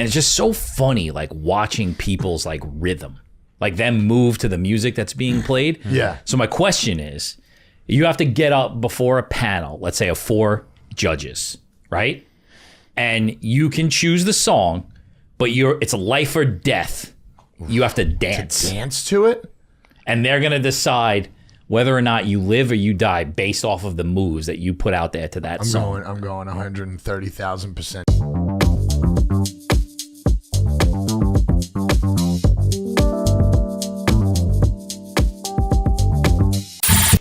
And it's just so funny, like watching people's like rhythm, like them move to the music that's being played. Yeah. So my question is, you have to get up before a panel, let's say of 4 judges, right? And you can choose the song, but it's life or death. You have to dance. To dance to it? And they're going to decide whether or not you live or you die based off of the moves that you put out there to that song. I'm going 130,000%.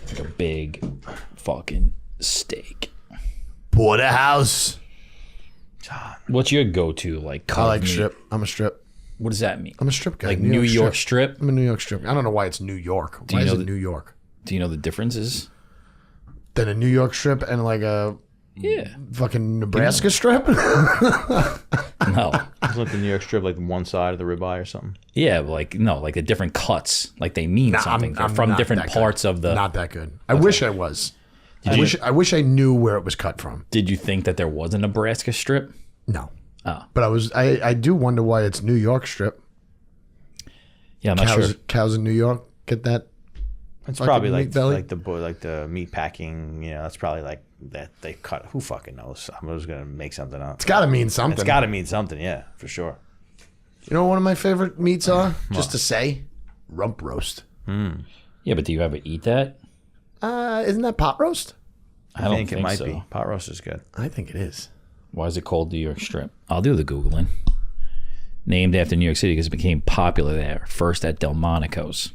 Like a big fucking steak. Porterhouse. What's your go-to like? I like meat? strip. I'm a strip. What does that mean? I'm a strip guy. Like New York strip? I'm a New York strip. I don't know why it's New York. Why is it New York? Do you know the differences? Then a New York strip and like a fucking Nebraska strip? No. Isn't the New York strip like one side of the ribeye or something? Yeah, like no, like the different cuts, like they mean something. They're from different parts of the. Not that good. I wish I was. I wish I knew where it was cut from. Did you think that there was a Nebraska strip? No. Oh. But I do wonder why it's New York strip. Yeah, I'm not sure. Cows in New York get that. It's probably like belly? the meat packing. You know, that's probably like that they cut. Who fucking knows? I'm just gonna make something up. It's got to mean something. It's got to mean something. Yeah, for sure. You know what one of my favorite meats are? Just to say, rump roast. Yeah, but do you ever eat that? Isn't that pot roast? I don't think it might so. be. Pot roast is good. I think it is. Why is it called New York strip? I'll do the Googling. Named after New York City because it became popular there, first at Delmonico's.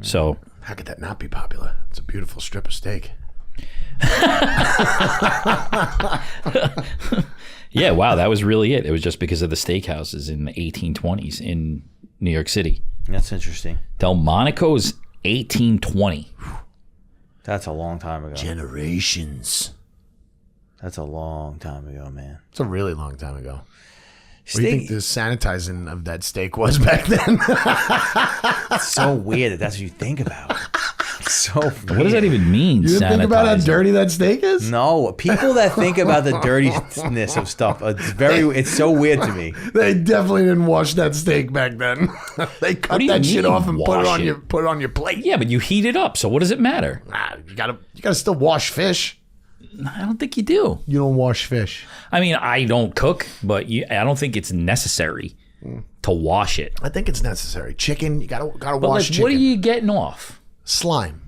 So how could that not be popular? It's a beautiful strip of steak. yeah, wow, that was really it. It was just because of the steakhouses in the 1820s in New York City. That's interesting. Delmonico's 1820. That's a long time ago. Generations. That's a long time ago, man. It's a really long time ago. What do you think the sanitizing of that steak was back then? It's so weird that's what you think about. It's so weird. What does that even mean? You didn't think about how dirty that steak is? No, people that think about the dirtiness of stuff, it's so weird to me. They definitely didn't wash that steak back then. They cut that shit off and put it on your plate. Yeah, but you heat it up, so what does it matter? Nah, you gotta still wash fish. I don't think you do. You don't wash fish. I mean, I don't cook, but I don't think it's necessary to wash it. I think it's necessary. Chicken, you gotta But wash chicken. what are you getting off? Slime.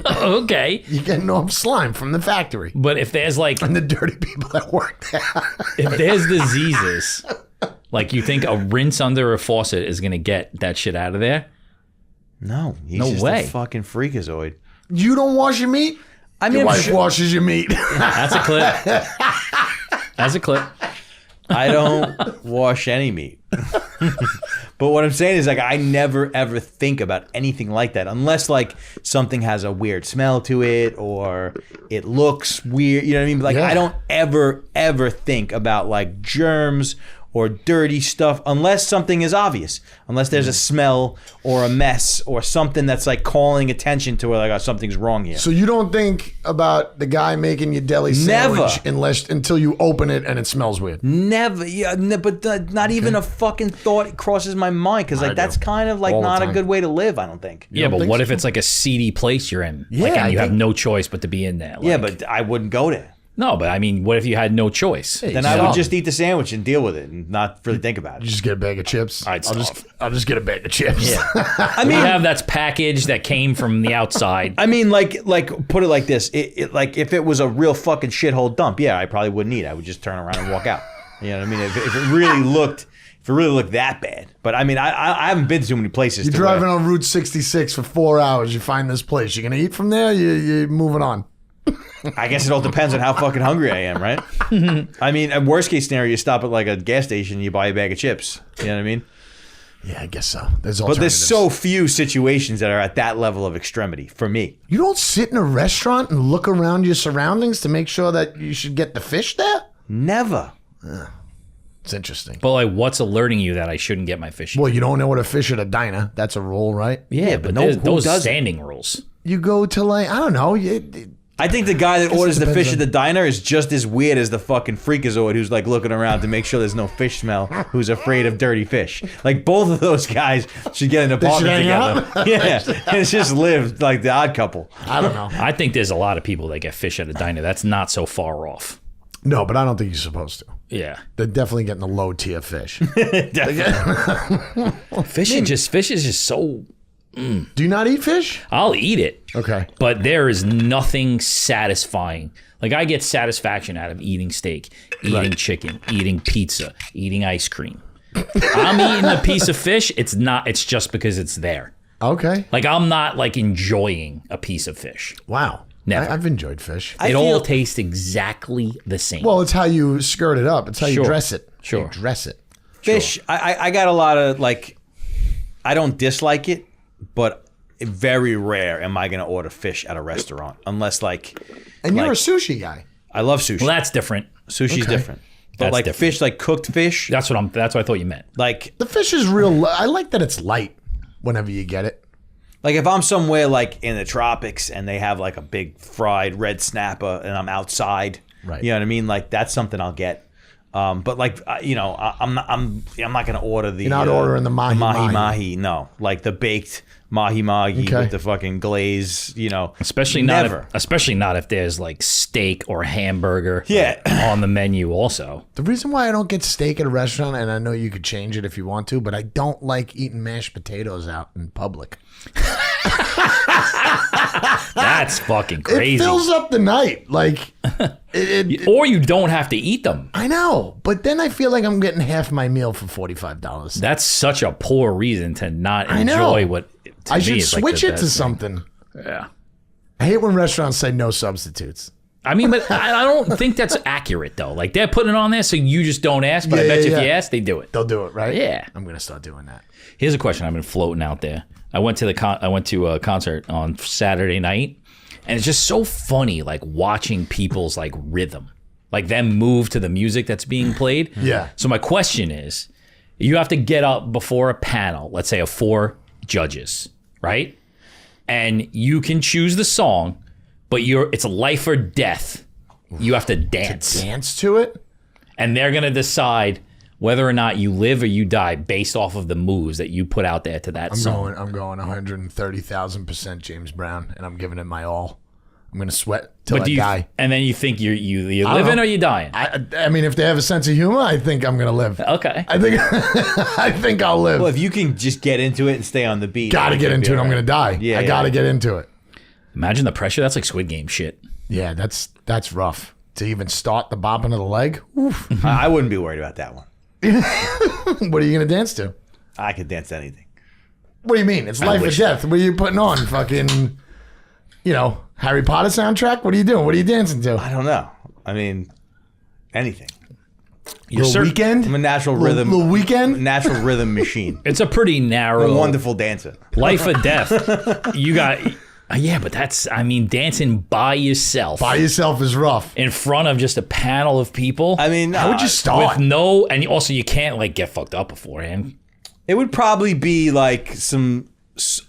Okay. You're getting off slime from the factory. But if there's like... And the dirty people that work there. If there's diseases, like you think a rinse under a faucet is going to get that shit out of there? No. He's No just way. a fucking freakazoid. You don't wash your meat? I mean, your wife washes your meat. That's a clip. That's a clip. I don't wash any meat. But what I'm saying is, like, I never ever think about anything like that unless like something has a weird smell to it or it looks weird. You know what I mean? Like, I don't ever think about like germs or dirty stuff unless something is obvious, unless there's a smell or a mess or something that's like calling attention to where like, oh, something's wrong here. So you don't think about the guy making your deli sandwich until you open it and it smells weird? Never. Yeah, but not even a fucking thought crosses my mind because like that's kind of like not a good way to live, I don't think. Yeah, but what if it's like a seedy place you're in? Yeah, like, and you have no choice but to be in there. Like, Yeah, but I wouldn't go there. No, but I mean, what if you had no choice? Then I would just eat the sandwich and deal with it and not really think about You it. just get a bag of chips. I'll just get a bag of chips. Yeah. I mean, have that's packaged that came from the outside. I mean, like put it like this: like if it was a real fucking shithole dump, yeah, I probably wouldn't eat. I would just turn around and walk out. You know what I mean? If it really looked that bad. But I mean, I haven't been to too many places. You're driving on Route 66 for 4 hours. You find this place. You're gonna eat from there. You're moving on. I guess it all depends on how fucking hungry I am, right? I mean, a worst case scenario, you stop at like a gas station, you buy a bag of chips. You know what I mean? Yeah, I guess so. There's But there's so few situations that are at that level of extremity for me. You don't sit in a restaurant and look around your surroundings to make sure that you should get the fish there? Never. It's interesting. But like, what's alerting you that I shouldn't get my fish? Well, you don't know what a fish at a diner. That's a rule, right? Yeah, but those standing rules. You go to like, I don't know, I think the guy that orders the depends fish on- at the diner is just as weird as the fucking freakazoid who's like looking around to make sure there's no fish smell, who's afraid of dirty fish. Like both of those guys should get an apartment hang together. out? Yeah, it's just lived like the Odd Couple. I don't know. I think there's a lot of people that get fish at a diner. That's not so far off. No, but I don't think you're supposed to. Yeah. They're definitely getting the low tier fish. Fish is just so... Do you not eat fish? I'll eat it. Okay. But there is nothing satisfying. Like I get satisfaction out of eating steak, eating chicken, eating pizza, eating ice cream. I'm eating a piece of fish. It's just because it's there. Okay. Like I'm not like enjoying a piece of fish. Wow. Never. I've enjoyed fish. It all tastes exactly the same. Well, it's how you skirt it up. It's how you Sure. dress it. Sure. You dress it. Fish, I got a lot of like, I don't dislike it, but very rare am I going to order fish at a restaurant unless like. And you're a like, sushi guy. I love sushi. well, that's different. Sushi's Okay. different. But That's like different. fish, like cooked fish, That's what I thought you meant. like The fish is real. I like that it's light whenever you get it. if I'm somewhere like in the tropics and they have like a big fried red snapper and I'm outside, Right. You know what I mean? Like that's something I'll get. But like I'm not gonna order the. You're not ordering the mahi-mahi. No, like the baked mahi Okay. with the fucking glaze. Especially never. not if there's like steak or hamburger Yeah. on the menu also. The reason why I don't get steak at a restaurant, and I know you could change it if you want to, but I don't like eating mashed potatoes out in public. That's fucking It crazy. fills up the night. Like, Or you don't have to eat them. I know, but then I feel like I'm getting half my meal for $45. That's such a poor reason to not I know. enjoy what to I me should is like switch the it to best something. thing. Yeah. I hate when restaurants say no substitutes. I mean, but I don't think that's accurate though. Like they're putting it on there so you just don't ask, but I Yeah, bet you yeah, if you yeah. ask, they do it. They'll do it, right? Yeah. I'm going to start doing that. Here's a question I've been floating out there. I went to a concert on Saturday night, and it's just so funny, like watching people's like rhythm, like them move to the music that's being played. Yeah. So my question is, you have to get up before a panel, let's say of 4 judges, right? And you can choose the song, but it's life or death. You have to dance, Dance to it? and they're gonna decide whether or not you live or you die based off of the moves that you put out there to that song. I'm going 130,000% James Brown, and I'm giving it my all. I'm going to sweat till I die. And then you think you're I don't living know. or you dying? I mean, if they have a sense of humor, I think I'm going to live. Okay. I think I think I'll live. Well, if you can just get into it and stay on the beat, Got to then get you'll be into it. all I'm right. going to die. Yeah, I got to get into it. Imagine the pressure. That's like Squid Game shit. Yeah, that's rough. To even start the bopping of the leg. Oof. I wouldn't be worried about that one. What are you going to dance to? I could dance to anything. What do you mean? It's life or wish- death. What are you putting on? Fucking, Harry Potter soundtrack? What are you doing? What are you dancing to? I don't know. I mean, anything. You're Little certain- Weekend? I'm a natural Little rhythm. Weekend? Natural rhythm machine. It's a pretty I'm narrow a wonderful dancer. life or death. You got, yeah, but dancing by yourself By yourself is rough. in front of just a panel of people. I mean, How would you start? and also you can't like get fucked up beforehand. it would probably be like some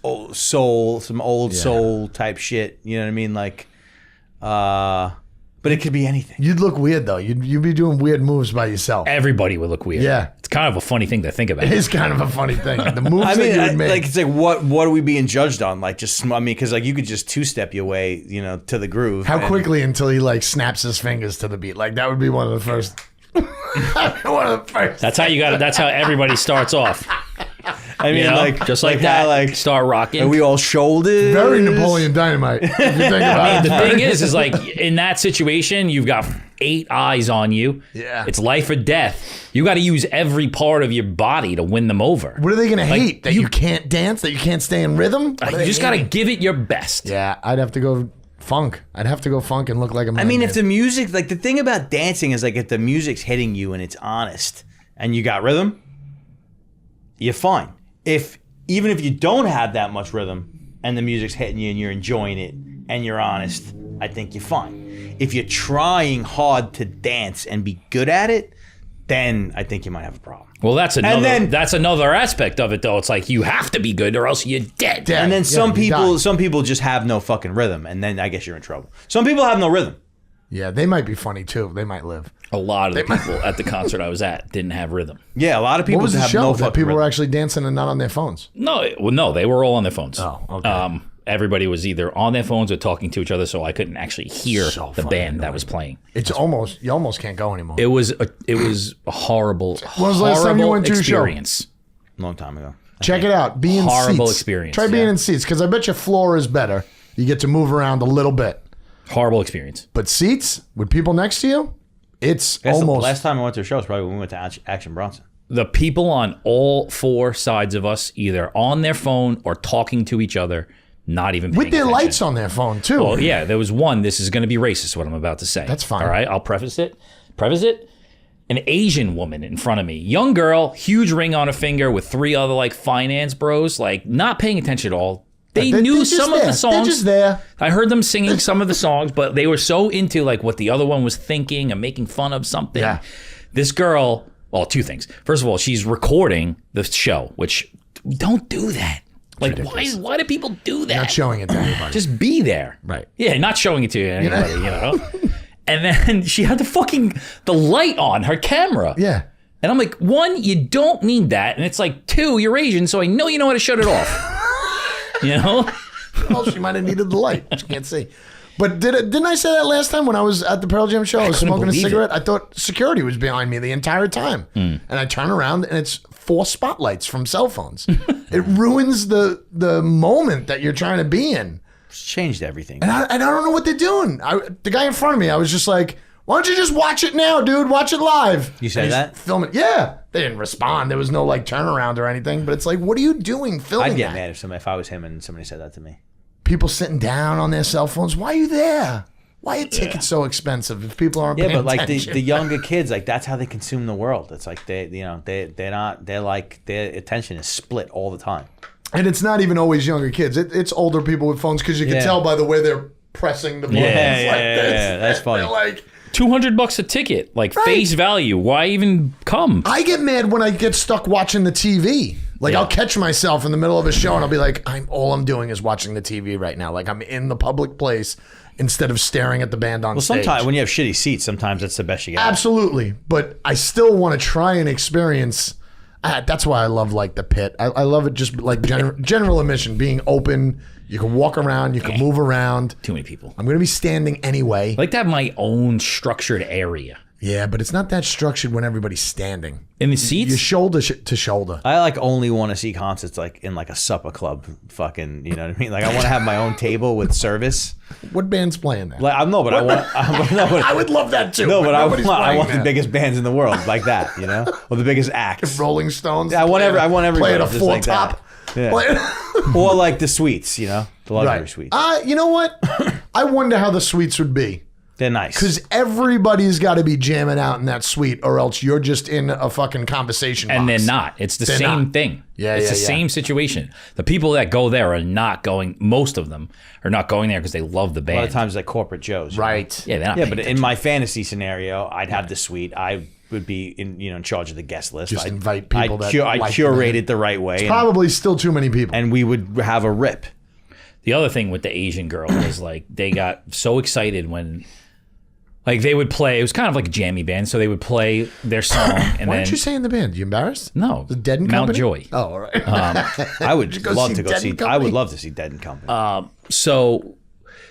old soul type shit. You know what I mean? Like, but it could be anything. You'd look weird, though. You'd be doing weird moves by yourself. Everybody would look weird. Yeah. It's kind of a funny thing to think about. It is kind of a funny thing. The moves I that mean, you would make. like it's like what are we being judged on? Like just because like you could just 2-step your way, to the groove. How and- quickly until he like snaps his fingers to the beat? Like that would be one of the first. One of the first. That's how you got it. That's how everybody starts off. I mean, You know? like just like how, that. like Start rocking. are we all shoulders? Very Napoleon Dynamite. If you think about The it. thing is like in that situation, you've got 8 eyes on you. Yeah. It's life or death. You got to use every part of your body to win them over. What are they gonna hate? That you can't dance? That you can't stay in rhythm? What are You they just got to hating? give it your best. Yeah, I'd have to go funk. I'd have to go funk and look like a man. I mean, if the music, like the thing about dancing is like if the music's hitting you and it's honest and you got rhythm, you're fine. Even if you don't have that much rhythm and the music's hitting you and you're enjoying it and you're honest, I think you're fine. If you're trying hard to dance and be good at it, then I think you might have a problem. Well, that's another aspect of it, though. It's like you have to be good or else you're dead. And then some you die. people just have no fucking rhythm, and then I guess you're in trouble. Some people have no rhythm. Yeah, they might be funny too. They might live. A lot of the people at the concert I was at didn't have rhythm. Yeah, a lot of people What was the have show no that fucking people were rhythm. actually dancing and not on their phones? No, they were all on their phones. Oh, okay. Everybody was either on their phones or talking to each other, so I couldn't actually hear So the fucking band that was playing. It's you almost can't go anymore. It was a horrible, When was the last time you horrible went to a show? experience. Long time ago. Check it out. Be in Horrible seats. experience, Try being yeah. in seats because I bet your floor is better. You get to move around a little bit. Horrible experience. But seats with people next to you, it's That's almost. the last time I went to a show was probably when we went to Action Bronson. The people on all four sides of us, either on their phone or talking to each other, not even paying with their attention. lights on their phone too. Well, yeah, there was one. This is going to be racist, what I'm about to say. That's fine. All right, I'll preface it. An Asian woman in front of me, young girl, huge ring on her finger with three other like finance bros, like not paying attention at all. They They're knew just some of there. the songs. They're just there. I heard them singing some of the songs, but they were so into like what the other one was thinking and making fun of something. Yeah. This girl, well, two things. First of all, she's recording the show, which don't do that. Like, why do people do that? Not showing it to anybody. Just be there. Right. Yeah, not showing it to anybody, you know? And then she had the light on her camera. Yeah. And I'm like, one, you don't need that. And it's like, two, you're Asian, so I know you know how to shut it off. You know? Well, she might have needed the light. She can't see. But didn't I say that last time when I was at the Pearl Jam show? I was couldn't smoking a believe cigarette. I thought security was behind me the entire time. And I turn around and it's 4 spotlights from cell phones. It ruins the moment that you're trying to be in. It's changed everything. And I don't know what they're doing. The guy in front of me, I was just like, why don't you just watch it now, dude? Watch it live. You said And he's that? filming. Yeah. They didn't respond. There was no like turnaround or anything. But it's like, what are you doing filming I'd get that? mad if I was him and somebody said that to me. People sitting down on their cell phones. Why are you there? Why are tickets so expensive if people aren't paying Yeah, but like attention? the younger kids, like that's how they consume the world. It's like they're like their attention is split all the time. And it's not even always younger kids. It's older people with phones because you can Yeah. tell by the way they're pressing the buttons like this. Yeah, that's funny. They're like, $200 a ticket, like Right. face value. Why even come? I get mad when I get stuck watching the TV. Like Yeah. I'll catch myself in the middle of a show and I'll be like, all I'm doing is watching the TV right now. Like I'm in the public place instead of staring at the band on Well, stage. sometimes when you have shitty seats, sometimes that's the best you get. Absolutely. But I still want to try and experience. That's why I love like the pit. I love it just like general admission, being open. You can walk around. You can move around. Too many people. I'm going to be standing anyway. I like to have my own structured area. Yeah, but it's not that structured when everybody's standing. In the seats? You're shoulder to shoulder. I like only want to see concerts like in like a supper club, fucking. You know what I mean? Like I want to have my own table with service. What band's playing that? Like I want. I would love that too. No, but I nobody's want playing the that. biggest bands in the world like that, you know, or the biggest acts. Rolling Stones. Yeah, I want everybody play at a just full like that. top. Yeah. Play- Or like the suites, you know, the luxury right. suites. You know what? I wonder how the suites would be. They're nice. Because everybody's got to be jamming out in that suite, or else you're just in a fucking conversation And box. they're not. It's the They're same not. thing. Yeah, it's yeah, the yeah. same situation. The people that go there are not going. Most of them are not going there because they love the A band. lot of times like corporate Joes. you know? Right. Yeah, they're not. Yeah, paying but attention. in my fantasy scenario, I'd have the suite. I would be in charge of the guest list. Just I'd invite people that I'd like curate the it the right way, Probably still too many people. and we would have a rip. The other thing with the Asian girl was like they got so excited when like they would play. It was kind of like a jammy band, so they would play their song and Why then aren't you saying the band? You embarrassed? no, The Dead and Mount Company? Joy. Oh, all right. I would you go love see to go Dead see. and I Company? would love to see Dead and Company. So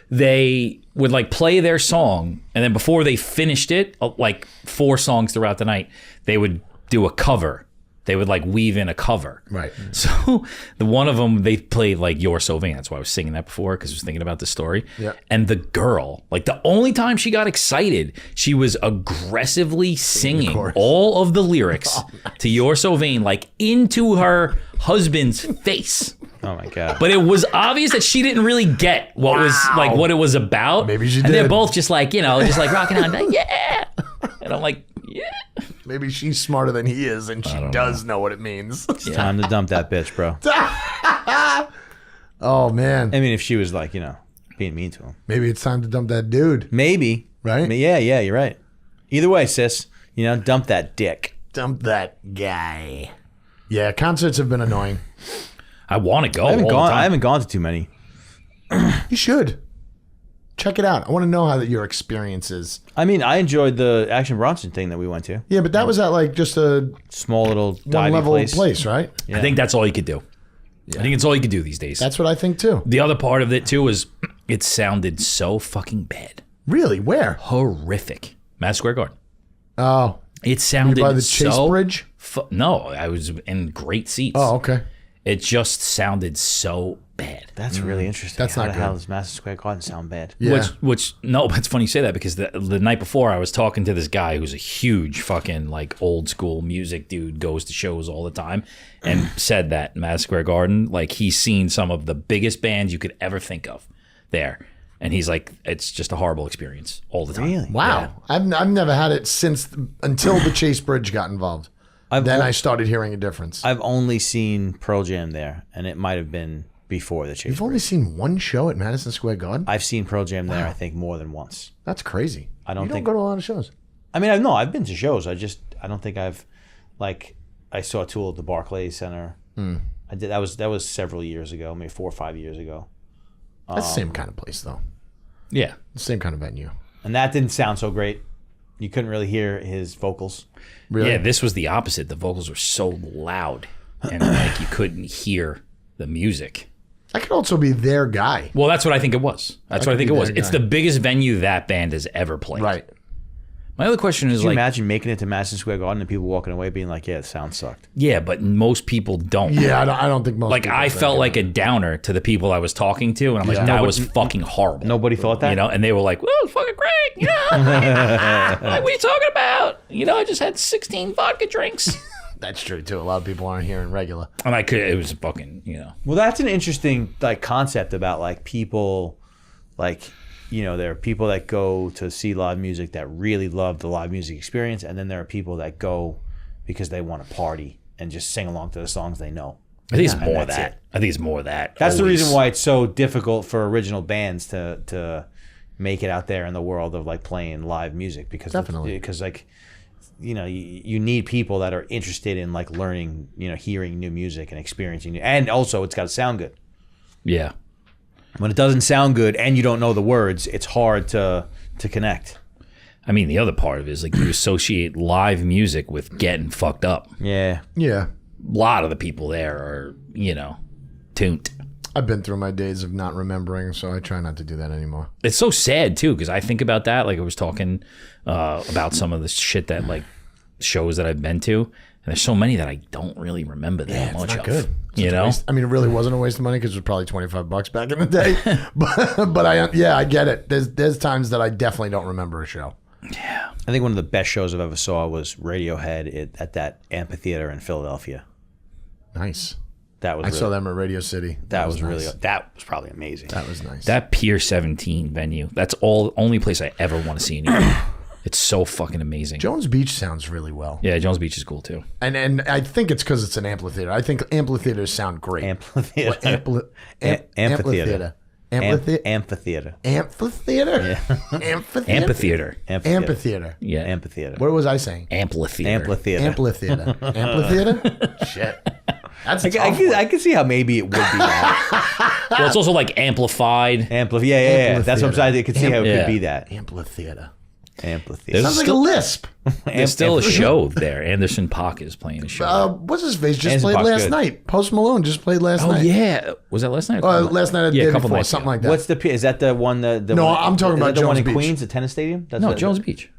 they would like play their song, and then before they finished it, like 4 songs throughout the night, they would do a cover. They would like weave in a cover. Right. So the one of them, they played like You're So Vain. That's why I was singing that before, because I was thinking about the story. Yeah. And the girl, like the only time she got excited, she was aggressively singing chorus. all of the lyrics to You're So Vain, like into her husband's face. Oh my god. But it was obvious that she didn't really get what was like what it was about. Maybe she And did. they're both just like, just like rocking on, like, yeah. And I'm like, yeah. Maybe she's smarter than he is, and she does know what it means. Time to dump that bitch, bro. Oh, man. I mean, if she was like, being mean to him, Maybe it's time to dump that dude. maybe. Right? Yeah, you're right. Either way, sis, You know, dump that dick. Dump that guy. Yeah, concerts have been annoying. I want to go. I haven't all the gone. time. I haven't gone to too many. You should. Check it out. I want to know how your experience is. I mean, I enjoyed the Action Bronson thing that we went to. Yeah, but that was at like just a Small little one divey level place. right? I think that's all you could do. I think it's all you could do these days. That's what I think too. The other part of it too is it sounded so fucking bad, Really? Where? horrific. Madison Square Garden. Oh, It sounded by the Chase so Bridge? No, I was in great seats. Oh, okay. It just sounded so bad. That's really interesting. That's How not the hell good. does Madison Square Garden sound bad? Yeah. Which no, but it's funny you say that because the night before I was talking to this guy who's a huge fucking like old school music dude, goes to shows all the time, and said that Madison Square Garden, like he's seen some of the biggest bands you could ever think of there, and he's like, it's just a horrible experience all the time. Really? Wow. I've never had it until the Chase Bridge got involved. Then I started hearing a difference. I've only seen Pearl Jam there, and it might have been before the Chase. You've only seen one show at Madison Square Garden? I've seen Pearl Jam there, I think, more than once. That's crazy. I don't you think- don't go to a lot of shows. I mean, I've been to shows. I don't think I've, like, I saw Tool at the Barclays Center. I did. That was several years ago, maybe 4 or 5 years ago. That's the same kind of place, though. Yeah. The same kind of venue. And that didn't sound so great. You couldn't really hear his vocals. Really? Yeah, this was the opposite. The vocals were so loud, and like you couldn't hear the music. I could also be their guy. Well, that's what I think it was. That's what I could think be it was. their It's guy. the biggest venue that band has ever played. Right. My other question is Can you like, imagine making it to Madison Square Garden and people walking away being like, yeah, the sound sucked? yeah, but most people don't. Yeah, I don't think most Like people I think felt it. like a downer to the people I was talking to, and I'm like, that was fucking horrible. Nobody thought that? You know, and they were like, "Well, it's fucking great." You know, like, what are you talking about? You know, I just had 16 vodka drinks, That's true, too. A lot of people aren't here in regular. and I could. It was fucking, you know. Well, that's an interesting like concept about like people, like, you know, there are people that go to see live music that really love the live music experience, and then there are people that go because they want to party and just sing along to the songs they know. I think it's more that's that. it. I think it's more that. That's the always. reason why it's so difficult for original bands to make it out there in the world of like playing live music because because like, you know, you need people that are interested in like learning, you know, hearing new music and experiencing new, and also it's got to sound good. Yeah. When it doesn't sound good and you don't know the words, it's hard to connect. I mean, the other part of it is like you associate live music with getting fucked up. Yeah. Yeah. A lot of the people there are, you know, tuned. I've been through my days of not remembering, so I try not to do that anymore. It's so sad too because I think about that. Like I was talking about some of the shit that like shows that I've been to, and there's so many that I don't really remember that much not of. good. You know, I mean, it really wasn't a waste of money because it was probably $25 back in the day. but I get it. There's times that I definitely don't remember a show. yeah. I think one of the best shows I've ever saw was Radiohead at that amphitheater in Philadelphia. Nice. That was I saw them at Radio City. that was nice. really that was probably amazing. That was nice. That Pier 17 venue. That's only place I ever want to see anymore. It's so fucking amazing. Jones Beach sounds really well. Yeah, Jones Beach is cool too. And I think it's because it's an amphitheater. I think amphitheaters sound great. Amphitheater. Amphitheater. Amphitheater. Amphitheater. Amphitheater. Amphitheater. Amphitheater. Amphitheater. Amphitheater. Yeah. Amphitheater. What was I saying? Amphitheater. Amphitheater. Amphitheater. Amphitheater. Shit. That's a tough one. I can see how maybe it would be that. Well, it's also like amplified. Yeah. That's what I'm saying. I could see how it Yeah. could be that. Amphitheater. Amphitheater. Sounds like a lisp. There's still a show there. Anderson .Paak is playing a show. What's his face? Just Anderson played Paak's last good. night. Post Malone just played last Oh night. yeah, was that last night? Last night or the Yeah, day a couple before, nights something ago. like that. What's the pier? Is that the one? The No, one, I'm talking is about that the one Jones in Beach. Queens, the tennis stadium. That's No, what- Jones Beach.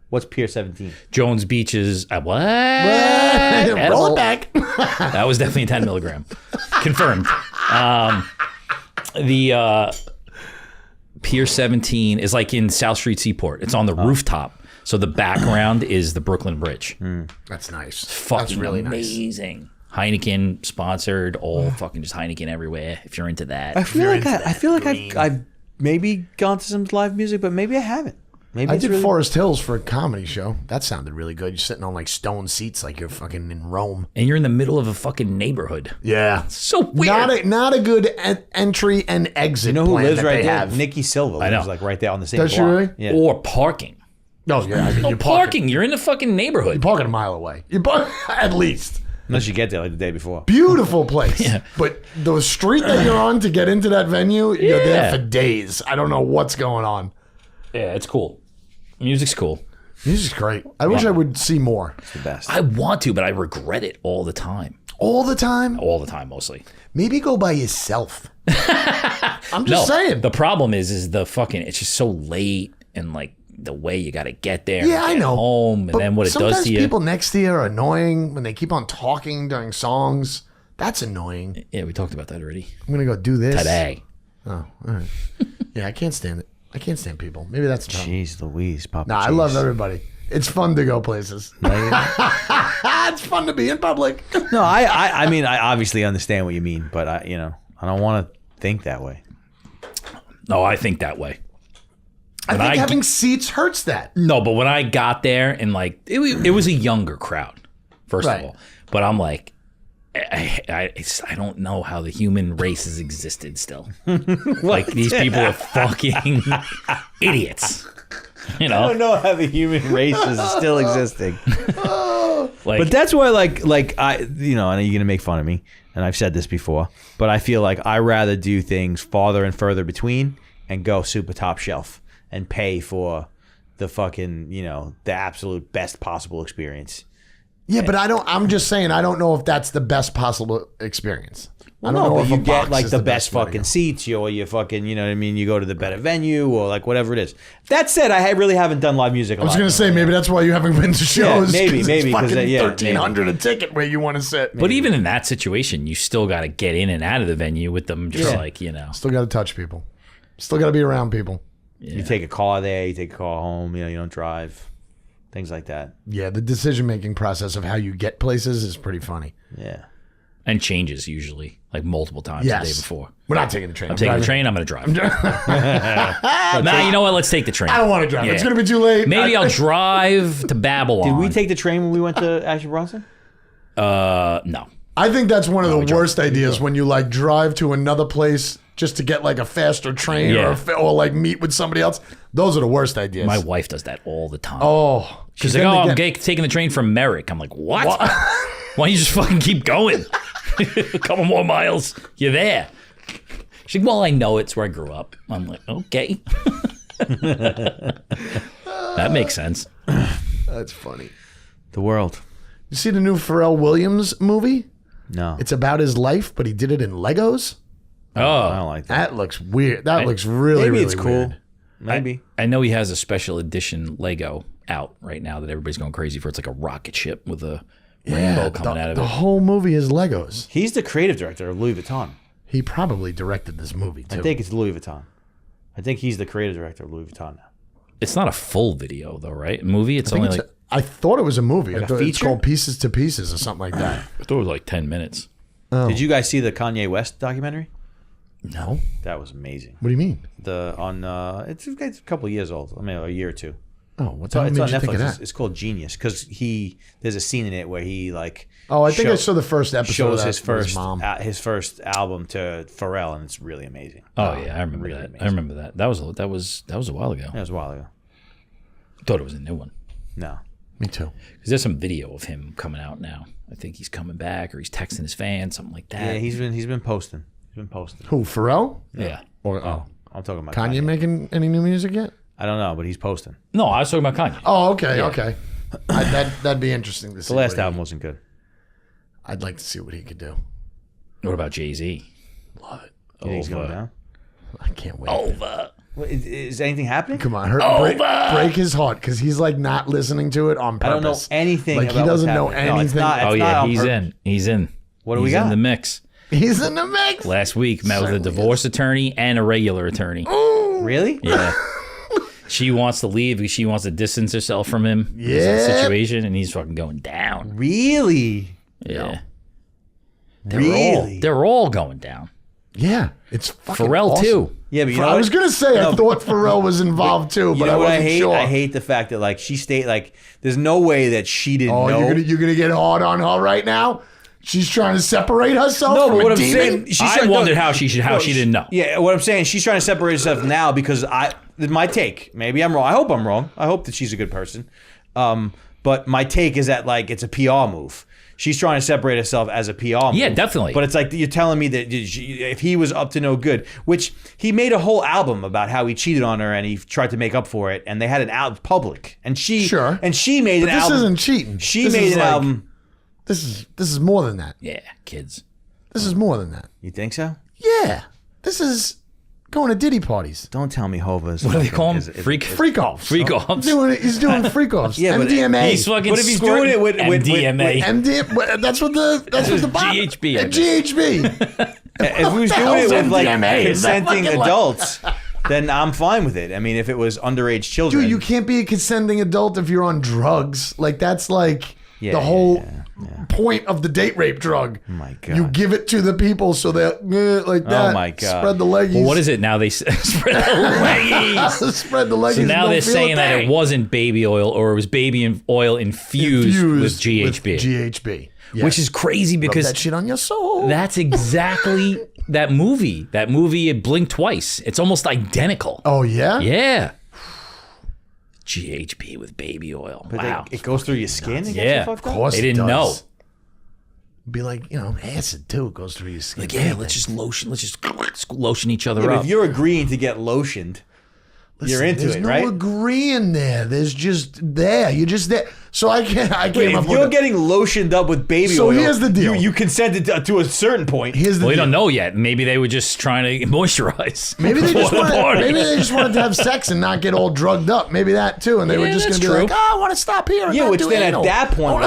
What's Pier 17? Jones Beach is what? Roll Edible. it back. That was definitely a 10 milligram. Confirmed. The Pier 17 is like in South Street Seaport. It's on the rooftop. So the background is the Brooklyn Bridge. That's nice. Fucking That's really nice. amazing. Heineken sponsored, all fucking just Heineken everywhere. If you're into that. I feel like I've maybe gone to some live music, but maybe I haven't. Maybe I it's did really, Forest Hills for a comedy show. That sounded really good. You're sitting on like stone seats like you're fucking in Rome. And you're in the middle of a fucking neighborhood. Yeah. So weird. Not a good entry and exit You know who plan lives that right they there? have. Nikki Silva I know. lives like right there on the same Does she block. really? Yeah. Or parking. Oh yeah, I mean, No you're parking. You're in the fucking You're neighborhood. parking a mile away. You park at least. Unless you get there like the day before. Beautiful place. Yeah. But the street that you're on to get into that venue, you're there Yeah. for days. I don't know what's going on. Yeah, it's cool. Music's cool. Music's great. I wish I would see more. It's the best. I want to, but I regret it all the time. All the time? All the time, mostly. Maybe go by yourself. I'm just saying. The problem is the fucking. It's just so late and like the way you got to get there. Yeah, and I get know. Home and But then what it does sometimes to you. people next to you are annoying when they keep on talking during songs. That's annoying. Yeah, we talked about that already I'm going to go do this. today. Oh, all right. Yeah, I can't stand it. I can't stand people. Maybe that's the problem. Jeez Louise, Papa. Nah, I love everybody. It's fun to go places. It's fun to be in public. No, I mean, I obviously understand what you mean, but I don't want to think that way. No, I think that way. I think having seats hurts that. No, but when I got there and like it was a younger crowd, first Right. of all. But I'm like, I don't know how the human race has existed still. Like these people are fucking idiots. You I don't know, know how the human race is still existing. like But that's why, like I, I know you're gonna make fun of me, and I've said this before, but I feel like I rather do things farther and further between and go super top shelf and pay for the fucking, the absolute best possible experience. Yeah, but I'm just saying, I don't know if that's the best possible experience. I don't No, know but if you a get box like is the best way to fucking go. seats, or you fucking, you know what I mean? You go to the better venue or like whatever it is. That said, I really haven't done live music a I was lot. going to say, maybe that's why you haven't been to shows. maybe, 'cause maybe, it's 'cause, fucking yeah, $1,300 a ticket where you want to sit. But even in that situation, you still got to get in and out of the venue with them, just like Still got to touch people. Still got to be around people. You take a car there, you take a car home, you don't drive, things like that. Yeah, the decision-making process of how you get places is pretty funny. Yeah. and changes usually like multiple times the day before. We're not taking the train. I'm taking the train. I'm going to drive. Nah, you know what? Let's take the train. I don't want to drive. Yeah. It's going to be too late. Maybe I'll drive to Babylon. Did we take the train when we went to Ashley Bronson? No. I think that's one of the worst ideas when you like drive to another place just to get like a faster train or like meet with somebody else. Those are the worst ideas. My wife does that all the time. Oh, She's like, I'm taking the train from Merrick. I'm like, what? Why don't you just fucking keep going? A couple more miles, you're there. She's like, well, I know it's where I grew up. I'm like, okay. That makes sense. That's funny. The world. You see the new Pharrell Williams movie? No. It's about his life, but he did it in Legos. I Oh, don't like that. That looks weird. That looks really, Maybe really it's cool. weird. Maybe. I know he has a special edition Lego out right now that everybody's going crazy for. It's like a rocket ship with a rainbow coming out of the it. whole movie is Legos. He's the creative director of Louis Vuitton. He probably directed this movie too. I think it's Louis Vuitton. I think he's the creative director of Louis Vuitton now. It's not a full video though, right? Movie. It's I think only it's I thought it was a movie. Like I a thought it's feature? called Pieces to Pieces or something like that. I thought it was like 10 minutes. Did you guys see the Kanye West documentary? No. That was amazing. What do you mean? It's a couple of years old. I mean, a year or two. Oh, what's It's that? on Made you think of Netflix. that? It's called Genius because there's a scene in it where he like Oh, I think I saw the first episode. shows of that his with first mom. his first album to Pharrell, and it's really amazing. Oh yeah, I remember really that. amazing. I remember that. That was a while ago. That was a while ago. I thought it was a new one. No. Me too. Because there's some video of him coming out now. I think he's coming back or he's texting his fans, something like that. Yeah, he's been posting. He's been posting. Who, Pharrell? Yeah. Or I'm talking about Kanye making any new music yet? I don't know, but he's posting. No, I was talking about Kanye. Oh, okay, okay. That'd be interesting to see. The last what he- album wasn't good. I'd like to see what he could do. What about Jay-Z? Love it. You think he's going down? I can't wait. Over. What, is anything happening? Come on, break his heart because he's like not listening to it on I purpose. don't know anything. Like about he doesn't what's know happening. No, it's anything. not- it's Oh not yeah, on he's purpose. in. He's in. What do we He's got? in the mix. He's in the mix. Last week met with a Certainly divorce attorney and a regular attorney. Really? Yeah. She wants to leave because she wants to distance herself from him. because of the Yeah. situation, and he's fucking going down. Really? Yeah. Really? They're all going down. Yeah, it's fucking Pharrell awesome. too. Yeah, but you know I what? was gonna say I thought Pharrell was involved too, You but know I what I wasn't hate? sure. I hate the fact that like she stayed like there's no way that she didn't Oh, know. you're gonna get hard on her right now? She's trying to separate herself No, from but what a I'm demon? saying, she's I trying, wondered how she didn't know. Yeah, what I'm saying, she's trying to separate herself now because my take. Maybe I'm wrong. I hope I'm wrong. I hope that she's a good person. But my take is that like it's a PR move. She's trying to separate herself as a PR move. Yeah, definitely. But it's like you're telling me that if he was up to no good, which he made a whole album about how he cheated on her and he tried to make up for it, and they had an album public, and she made But an this album. isn't cheating. She This made is an like- album. This is more than that. Yeah, kids. This is more than that. You think so? Yeah. This is going to Diddy parties. Don't tell me Hova's. What do they call them? Freak Freak-offs. offs. He's doing freak-offs. Yeah, but MDMA. He's fucking. But if he's doing it with MDMA. That's what the bottom. GHB, I think. GHB. if he was the doing hell's it with like MDMA? Is that consenting fucking like- adults, then I'm fine with it. I mean, if it was underage children, Dude, you can't be a consenting adult if you're on drugs. Like that's like the whole point of the date rape drug. Oh my God. You give it to the people so that like that. Oh my God. Spread the leggies. Well, what is it now? They spread the leggies. Spread the leggies. So now and they're don't feel saying a that thing. it wasn't baby oil, or it was baby oil infused with GHB, GHB. Yes. which is crazy Rub because that shit on your soul. that's exactly that movie. That movie, it blinked twice. It's almost identical. Oh yeah. Yeah. GHB with baby oil. But Wow. it goes through your skin. And gets Yeah. you fucked Of up? course They it didn't know. does. Be like, acid too goes through your skin. Like, yeah, let's just lotion each other Yeah, but up. if you're agreeing to get lotioned, you're into There's it, no right? agreeing there. There's just there. You're just there. So I came Wait, up if with you're getting lotioned up with baby So oil, here's the deal. You consented to a certain point. Here's the Well, we deal. don't know yet. Maybe they were just trying to moisturize. Maybe they, before just the wanted, party. maybe they just wanted to have sex and not get all drugged up. Maybe that too. And they were Yeah, just going that's to be like, true. oh, I want to stop here. And Yeah, not which do then anal. at that point,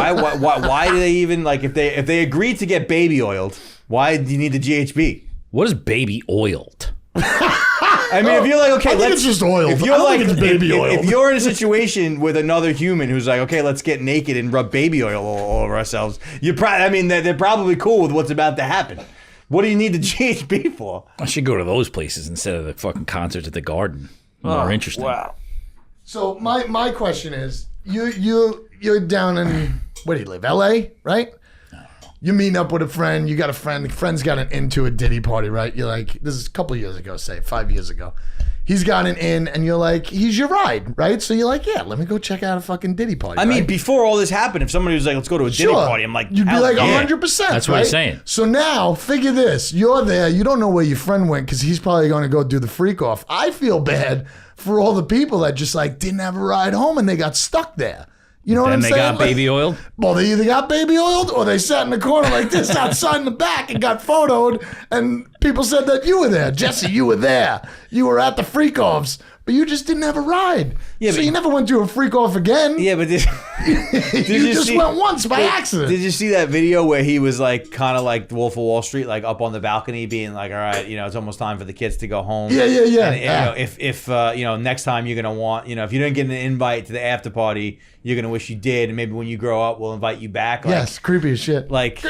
why do they even like if they agreed to get baby oiled? Why do you need the GHB? What is baby oiled? I mean, if you're like, okay, I think it's just oiled. If I you're don't like, think it's baby oiled. if you're in a situation with another human who's like, okay, let's get naked and rub baby oil all over ourselves, they're probably cool with what's about to happen. What do you need the GHB for? I should go to those places instead of the fucking concerts at the Garden. More interesting. Wow. So my question is, you're down in, where do you live? LA, right? You're meeting up with a friend. You got a friend. The friend's got an into a Diddy party, right? You're like, this is a couple years ago, say 5 years ago. He's got an in, and you're like, he's your ride, right? So you're like, yeah, let me go check out a fucking Diddy party. I mean, right? before all this happened, if somebody was like, let's go to a Diddy Sure. party, I'm like, you'd be hell like yeah. 100%. That's what right? he's saying. So now, figure this: you're there. You don't know where your friend went because he's probably going to go do the freak off. I feel bad for all the people that just like didn't have a ride home and they got stuck there. You know what Then I'm they saying? got baby oiled. Well, they either got baby oiled or they sat in the corner like this outside in the back and got photoed, and people said that you were there. Jesse, you were there. You were at the freak offs, but you just didn't have a ride. Yeah, so but- you never went to a freak off again. Yeah, but you just went once by accident. Did you see that video where he was like kind of like Wolf of Wall Street, like up on the balcony, being like, "All right, it's almost time for the kids to go home." Yeah. And, if next time you're gonna want, if you didn't get an invite to the after party, you're gonna wish you did, and maybe when you grow up, we'll invite you back. Like, Yes, creepy as shit. like.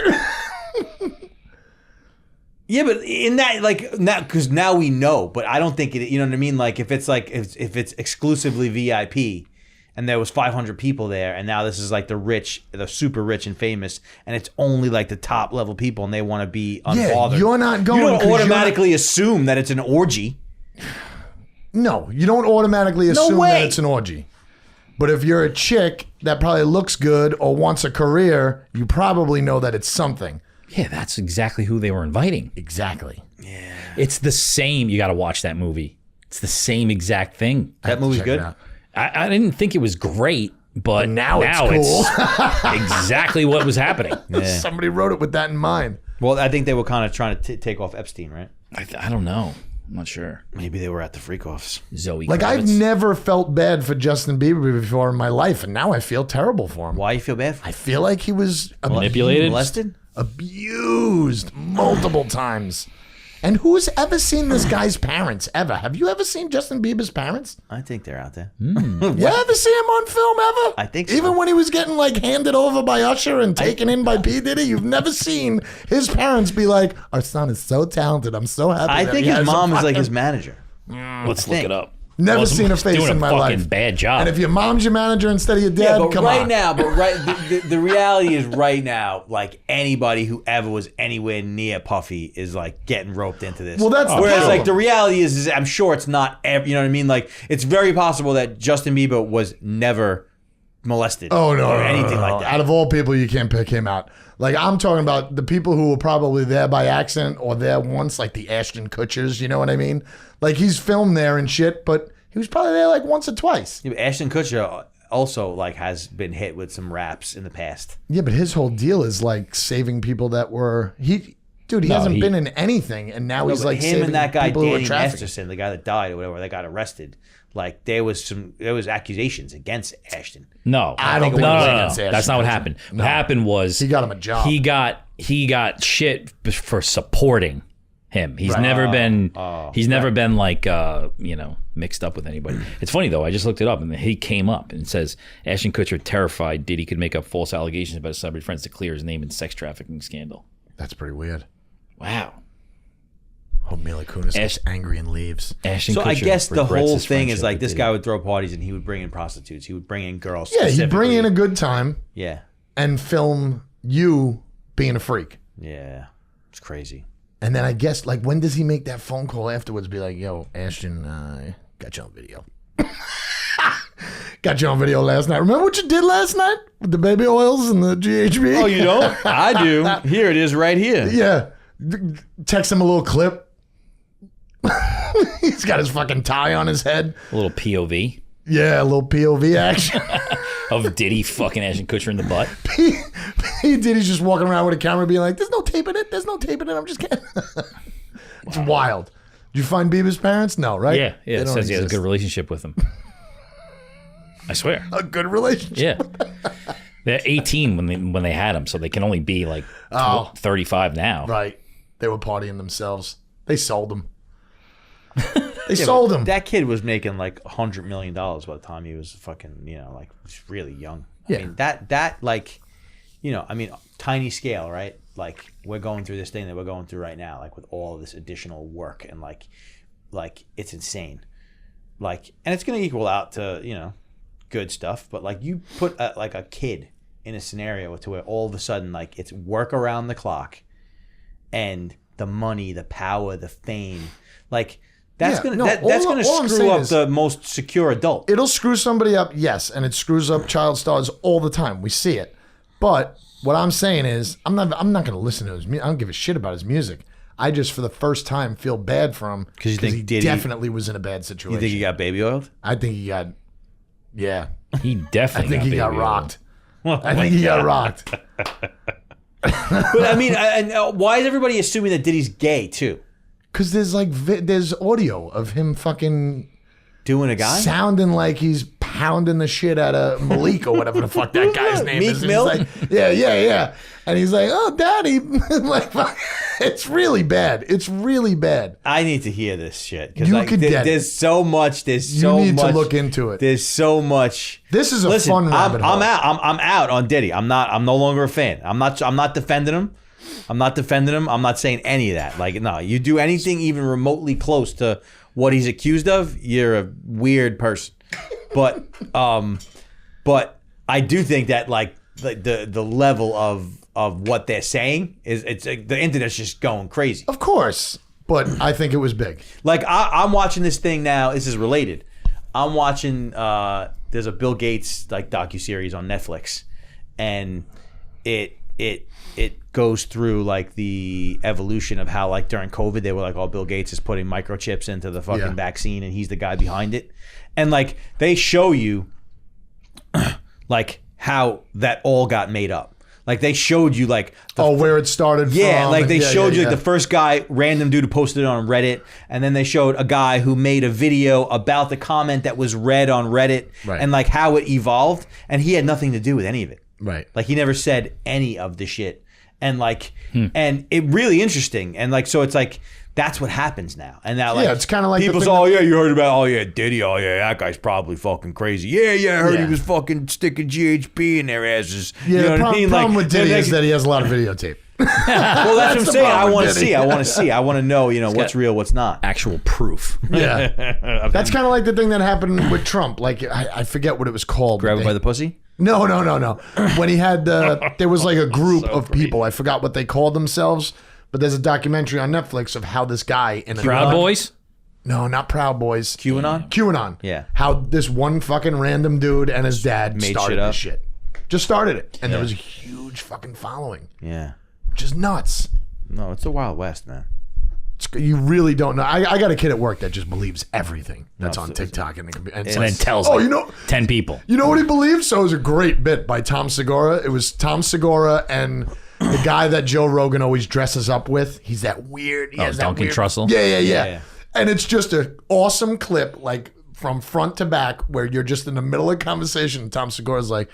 Yeah, but in that, like, now, because now we know, but I don't think it, you know what I mean? Like, if it's if it's exclusively VIP and there was 500 people there, and now this is like the super rich and famous, and it's only like the top level people, and they want to be unbothered. you're not going You 'cause don't you're automatically assume that it's an orgy. No, you don't automatically assume way. that it's an orgy. But if you're a chick that probably looks good or wants a career, you probably know that it's something. Yeah, that's exactly who they were inviting. Exactly. It's the same. You got to watch that movie. It's the same exact thing. That movie's Check it good. out. I didn't think it was great, but now it's cool. exactly what was happening. Somebody wrote it with that in mind. Well, I think they were kind of trying to take off Epstein, right? I don't know. I'm not sure. Maybe they were at the freak offs. Zoe Like, I've Kravitz. never felt bad for Justin Bieber before in my life, and now I feel terrible for him. Why you feel bad for I feel like he was Manipulated? molested? abused multiple times. And who's ever seen this guy's parents, ever? Have you ever seen Justin Bieber's parents? I think they're out there. You ever see him on film, ever? I think so. Even when he was getting, like, handed over by Usher and taken in by P. Diddy, you've never seen his parents be like, our son is so talented. I'm so happy I that think he his has a mom is like fucking-" his manager. Let's look it up. Never seen a face doing in my fucking life. bad job. And if your mom's your manager instead of your dad, Yeah, but come right on. now, the reality is right now, like anybody who ever was anywhere near Puffy is like getting roped into this. Well, that's the whereas problem. like the reality is I'm sure it's not. You know what I mean? Like it's very possible that Justin Bieber was never molested. Oh no, or anything like that. Out of all people, you can't pick him out. Like I'm talking about the people who were probably there by accident or there once, like the Ashton Kutchers. You know what I mean? Like he's filmed there and shit, but he was probably there like once or twice. Yeah, but Ashton Kutcher also like has been hit with some raps in the past. Yeah, but his whole deal is like saving people that were he hasn't been in anything, and now he's But like him saving and that guy people who are Danny trafficking. Masterson, the guy that died or whatever, that got arrested. Like there was accusations against Ashton. No, I don't think it was against Ashton That's not what Kutcher. happened. No. What happened was He got him a job. He got shit for supporting him. He's never been like mixed up with anybody. It's funny though. I just looked it up and he came up and it says Ashton Kutcher terrified Diddy could make up false allegations about his celebrity friends to clear his name in sex trafficking scandal. That's pretty weird. Wow. Hope Mila Kunis gets angry and leaves. Ashton So I Kutcher guess the regrets whole his thing is friendship like with this Diddy. guy would throw parties and he would bring in prostitutes. He would bring in girls. Yeah, he'd bring in a good time Yeah, and film you being a freak. yeah, it's crazy. And then I guess, like, when does he make that phone call afterwards? Be like, yo, Ashton, got you on video. Got you on video last night. Remember what you did last night with the baby oils and the GHB? Oh, you don't? I do. Here it is, right here. Yeah. Text him a little clip. He's got his fucking tie on his head. A little POV Yeah, a little POV action. of Diddy fucking Ashton Kutcher in the butt. Diddy's just walking around with a camera being like, there's no tape in it. There's no tape in it. I'm just kidding. It's wild. Did you find Bieber's parents? No, right? Yeah. They It don't says he has a exist. good relationship with him. I swear. A good relationship. Yeah. They're 18 when they had him, so they can only be like 35 now. Right. They were partying themselves. They sold him. They sold him. That kid was making like $100 million by the time he was fucking, like just really young. Yeah. I mean, that like, tiny scale, right? Like we're going through this thing that we're going through right now, like with all of this additional work and like it's insane. Like, and it's going to equal out to, good stuff. But like you put a kid in a scenario to where all of a sudden, like it's work around the clock and the money, the power, the fame, like that's Yeah, gonna no, that's all gonna I'm screw saying up is- the most secure adult. It'll screw somebody up, yes, and it screws up child stars all the time. We see it. But what I'm saying is, I'm not going to listen to his music. I don't give a shit about his music. I just, for the first time, feel bad for him 'Cause you think he Diddy- definitely was in a bad situation. You think he got baby oiled? I think he got, yeah. He definitely I think he got baby rocked. oil. I think he got rocked. But I mean, why is everybody assuming that Diddy's gay too? Because there's there's audio of him fucking Doing a guy? sounding like he's pounding the shit out of Malik or whatever the fuck that guy's name Meek is. And Mill? he's like, yeah. And he's like, oh, daddy. Like, fuck. It's really bad. It's really bad. I need to hear this shit. 'Cause, You like, could get it. there's so much. There's You so need much. to look into it. There's so much. This is a Listen, fun rabbit hole. I'm out. I'm out on Diddy. I'm no longer a fan. I'm not defending him. I'm not saying any of that. Like, no, you do anything even remotely close to what he's accused of, you're a weird person. But I do think that like the level of what they're saying is the internet's just going crazy. Of course. But I think it was big. Like I'm watching this thing now. This is related. I'm watching. There's a Bill Gates like docuseries on Netflix, and it goes through like the evolution of how like during COVID they were like, oh, Bill Gates is putting microchips into the fucking vaccine and he's the guy behind it, and like they show you like how that all got made up. Like they showed you like Where it started yeah, from. like they showed you like yeah. the first guy, random dude who posted it on Reddit, and then they showed a guy who made a video about the comment that was read on Reddit, Right. and like how it evolved, and he had nothing to do with any of it. Right. Like he never said any of the shit, and like, and it really interesting, and like so it's like that's what happens now, and now like Yeah, it's kinda like the people thing say, oh yeah, you heard about Diddy, oh yeah, that guy's probably fucking crazy, yeah, I heard Yeah. he was fucking sticking GHB in their asses. Yeah, you know the what I mean? problem Like, with Diddy they're is that he has a lot of videotape. Well, that's what I'm the saying. I problem, want to Diddy. see. I want to see. I want to know, what's real, what's not. Actual proof. Yeah. That's kind of like the thing that happened with Trump. Like, I forget what it was called. Grab it by the pussy? No. When he had there was like a group of people. I forgot what they called themselves, but there's a documentary on Netflix of how this guy in a Proud Boys? No, not Proud Boys. QAnon? Yeah. How this one fucking random dude and his dad Made started shit up. this shit. Just started it. And there was a huge fucking following. Yeah. Which is nuts. No, it's the Wild West, man. You really don't know. I got a kid at work that just believes everything that's No, on TikTok. And And then tells like 10 people. You know what he believes? So it was a great bit by Tom Segura. It was Tom Segura and the guy that Joe Rogan always dresses up with. He's that weird. He has that Duncan weird, Trussell? Yeah. And it's just an awesome clip, like from front to back, where you're just in the middle of a conversation. And Tom Segura's like,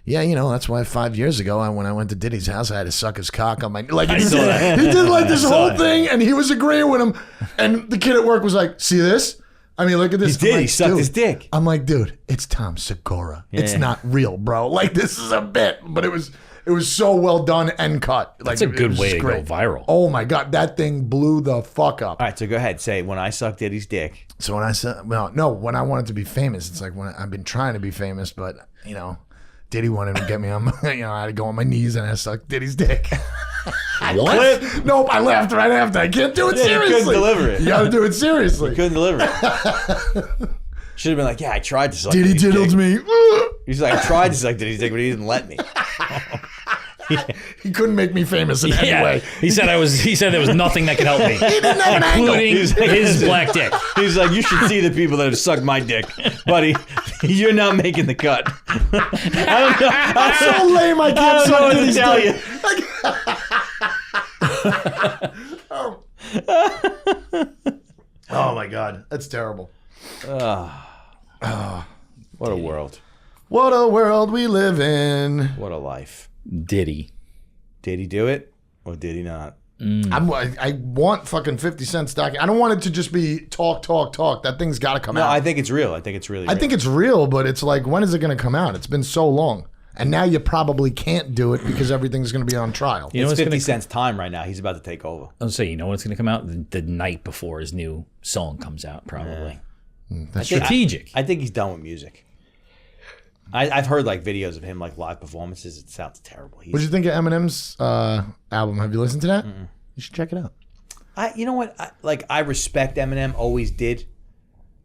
yeah, that's why 5 years ago, when I went to Diddy's house, I had to suck his cock on my... Like, he did like this whole thing, and he was agreeing with him. And the kid at work was like, see this? I mean, look at this. He did. Like, He sucked dude. his dick. I'm like, dude, it's Tom Segura. It's Yeah. not real, bro. Like, this is a bit. But it was so well done and cut. Like, That's a it good was way just to great. go viral. Oh, my God. That thing blew the fuck up. All right, so go ahead. Say, when I sucked Diddy's dick. So when I said, when I wanted to be famous, it's like when I've been trying to be famous, but, Diddy wanted to get me on my, I had to go on my knees and I sucked Diddy's dick. What? Nope, I laughed right after. I can't do it Yeah, you seriously. couldn't deliver it. You gotta do it seriously. Couldn't deliver it. Should have been like, yeah, I tried to suck Diddy Diddy's diddled dick. me. He's like, I tried to suck Diddy's dick, but he didn't let me. He couldn't make me famous in any way. He said there was nothing that could help me. He didn't have an angle. Including his black dick. He's like, you should see the people that have sucked my dick, buddy. You're not making the cut. I don't know. I'm so lame. I can't I don't know suck what to Diddy's tell dick. Oh my God, that's terrible. What a world. What a world we live in. What a life. Diddy. Did he do it or did he not? I want fucking 50 Cent stock. I don't want it to just be talk. That thing's got to come No, out. I think it's real. I think it's really real. I think it's real, but it's like, when is it going to come out? It's been so long. And now you probably can't do it because everything's going to be on trial. You know it's what's 50 gonna, Cent's time right now. He's about to take over. I'll say, you know what's going to come out? The night before his new song comes out, probably. That's Strategic. I think he's done with music. I've heard like videos of him like live performances. It sounds terrible. What did you think of Eminem's album? Have you listened to that? You should check it out. You know what? I respect Eminem, always did,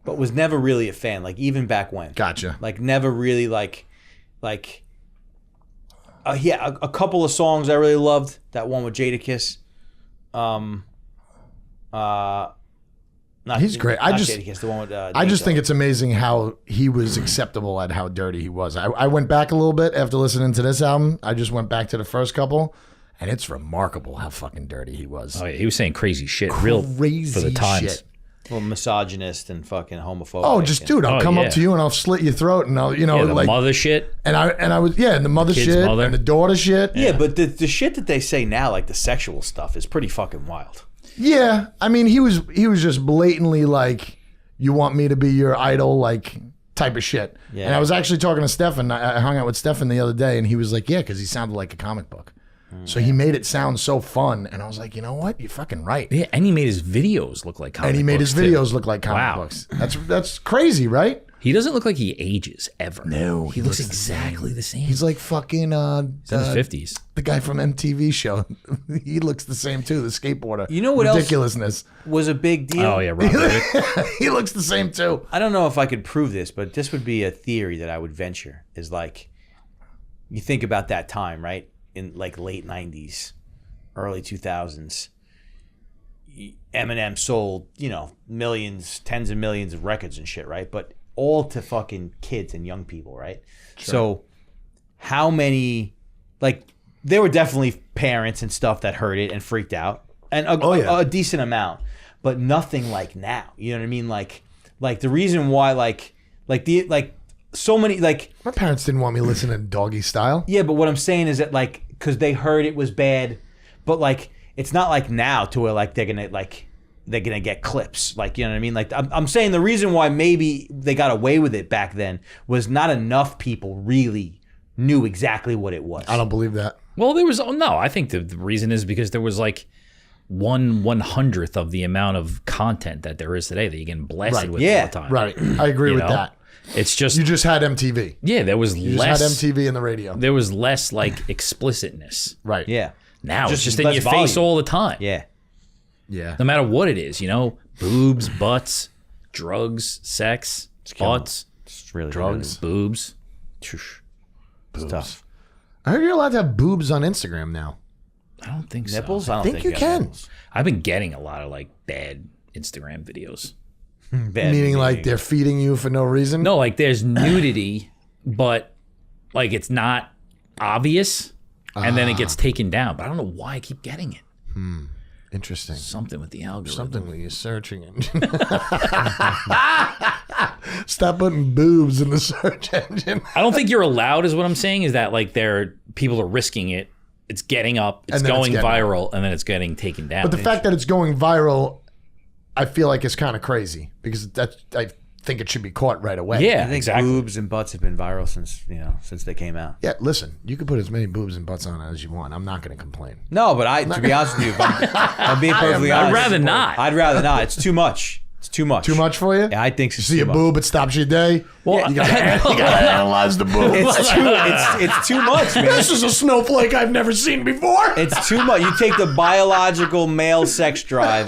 but was never really a fan. Like even back when. Gotcha. Like never really a couple of songs I really loved. That one with Jadakiss. He's great. I just Jadakiss, the one with, I just think it's amazing how he was acceptable at how dirty he was. I went back a little bit after listening to this album. I just went back to the first couple, and it's remarkable how fucking dirty he was. Oh, yeah, he was saying crazy shit. Real Crazy for the times. shit. well, misogynist and fucking homophobic. Oh, just dude, I'll come yeah. up to you and I'll slit your throat, and I'll Yeah, the like mother shit. and I was and the mother Kid's shit mother. and the daughter shit. Yeah, but the shit that they say now, like the sexual stuff, is pretty fucking wild. Yeah, I mean, he was just blatantly like, you want me to be your idol, like type of shit. Yeah. And I was actually talking to Stefan. I hung out with Stefan the other day, and he was like, yeah, because he sounded like a comic book. So he made it sound so fun, and I was like, you know what? You're fucking right. Yeah, and he made his videos look like comic And he made his books, too. videos look like comic Wow. books. That's crazy, right? He doesn't look like he ages ever. No, he looks exactly the same. He's like fucking He's in his 50s. the guy from MTV show. He looks the same too. The skateboarder. You know what else- Ridiculousness. Was a big deal. Oh, yeah, Rob David. He looks the same too. I don't know if I could prove this, but this would be a theory that I would venture. Is like, you think about that time, right? In like late 90s, early 2000s, Eminem sold, millions, tens of millions of records and shit, right? But all to fucking kids and young people, right? Sure. So how many, like, there were definitely parents and stuff that heard it and freaked out, and a decent amount, but nothing like now. You know what I mean? Like the reason why, so many, like, My parents didn't want me listening to Doggy Style. yeah, but what I'm saying is that, like, because they heard it was bad, but like it's not like now to where like they're gonna get clips, like, you know what I mean? Like I'm saying the reason why maybe they got away with it back then was not enough people really knew exactly what it was. I don't believe that. Well, there was no. I think the reason is because there was like 1/100th of the amount of content that there is today that you get blasted with all the time. Right. I agree with that. It's just You just had MTV. yeah. There was You less. just had MTV in the radio. There was less like explicitness. Right. Yeah. Now it's just in less your face volume. all the time. Yeah. Yeah. No matter what it is, boobs, butts, drugs, sex, butts, It's really Drugs. boobs. It's tough. I heard you're allowed to have boobs on Instagram now. I don't think Nipples? so. I don't think think you have can. nipples. I've been getting a lot of like bad Instagram videos. Bad Meaning like they're feeding you for no reason? No, like there's nudity, but like it's not obvious, and then it gets taken down. But I don't know why I keep getting it. Interesting. Something with the algorithm. Something with your searching engine. Stop putting boobs in the search engine. I don't think you're allowed, is what I'm saying, is that like people are risking it. It's getting up, it's And then it's going getting viral, and then it's getting taken down. But the fact that it's going viral, I feel like is kind of crazy because I think it should be caught right away. yeah, I think exactly. boobs and butts have been viral since they came out. Yeah, listen, you can put as many boobs and butts on it as you want. I'm not going to complain. No, but to be honest with you, if I'm being perfectly honest. I'd rather not. I'd rather not. It's too much. It's too much. Too much for you? Yeah, I think so. See a boob, it stops your day. Well, You gotta analyze the boob. It's too much, man. This is a snowflake I've never seen before. It's too much. You take the biological male sex drive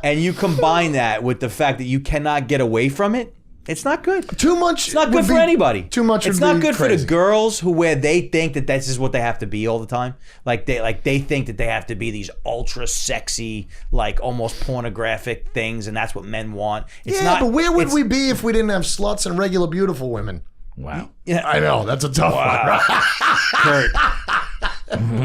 and you combine that with the fact that you cannot get away from it. It's not good. Too much. It's not good for anybody. Too much. It's would not be good for crazy. the girls where they think that this is what they have to be all the time. Like they think that they have to be these ultra sexy, like almost pornographic things, and that's what men want. It's Yeah, not, but where would we be if we didn't have sluts and regular beautiful women? Wow. I know that's a tough one. Kurt.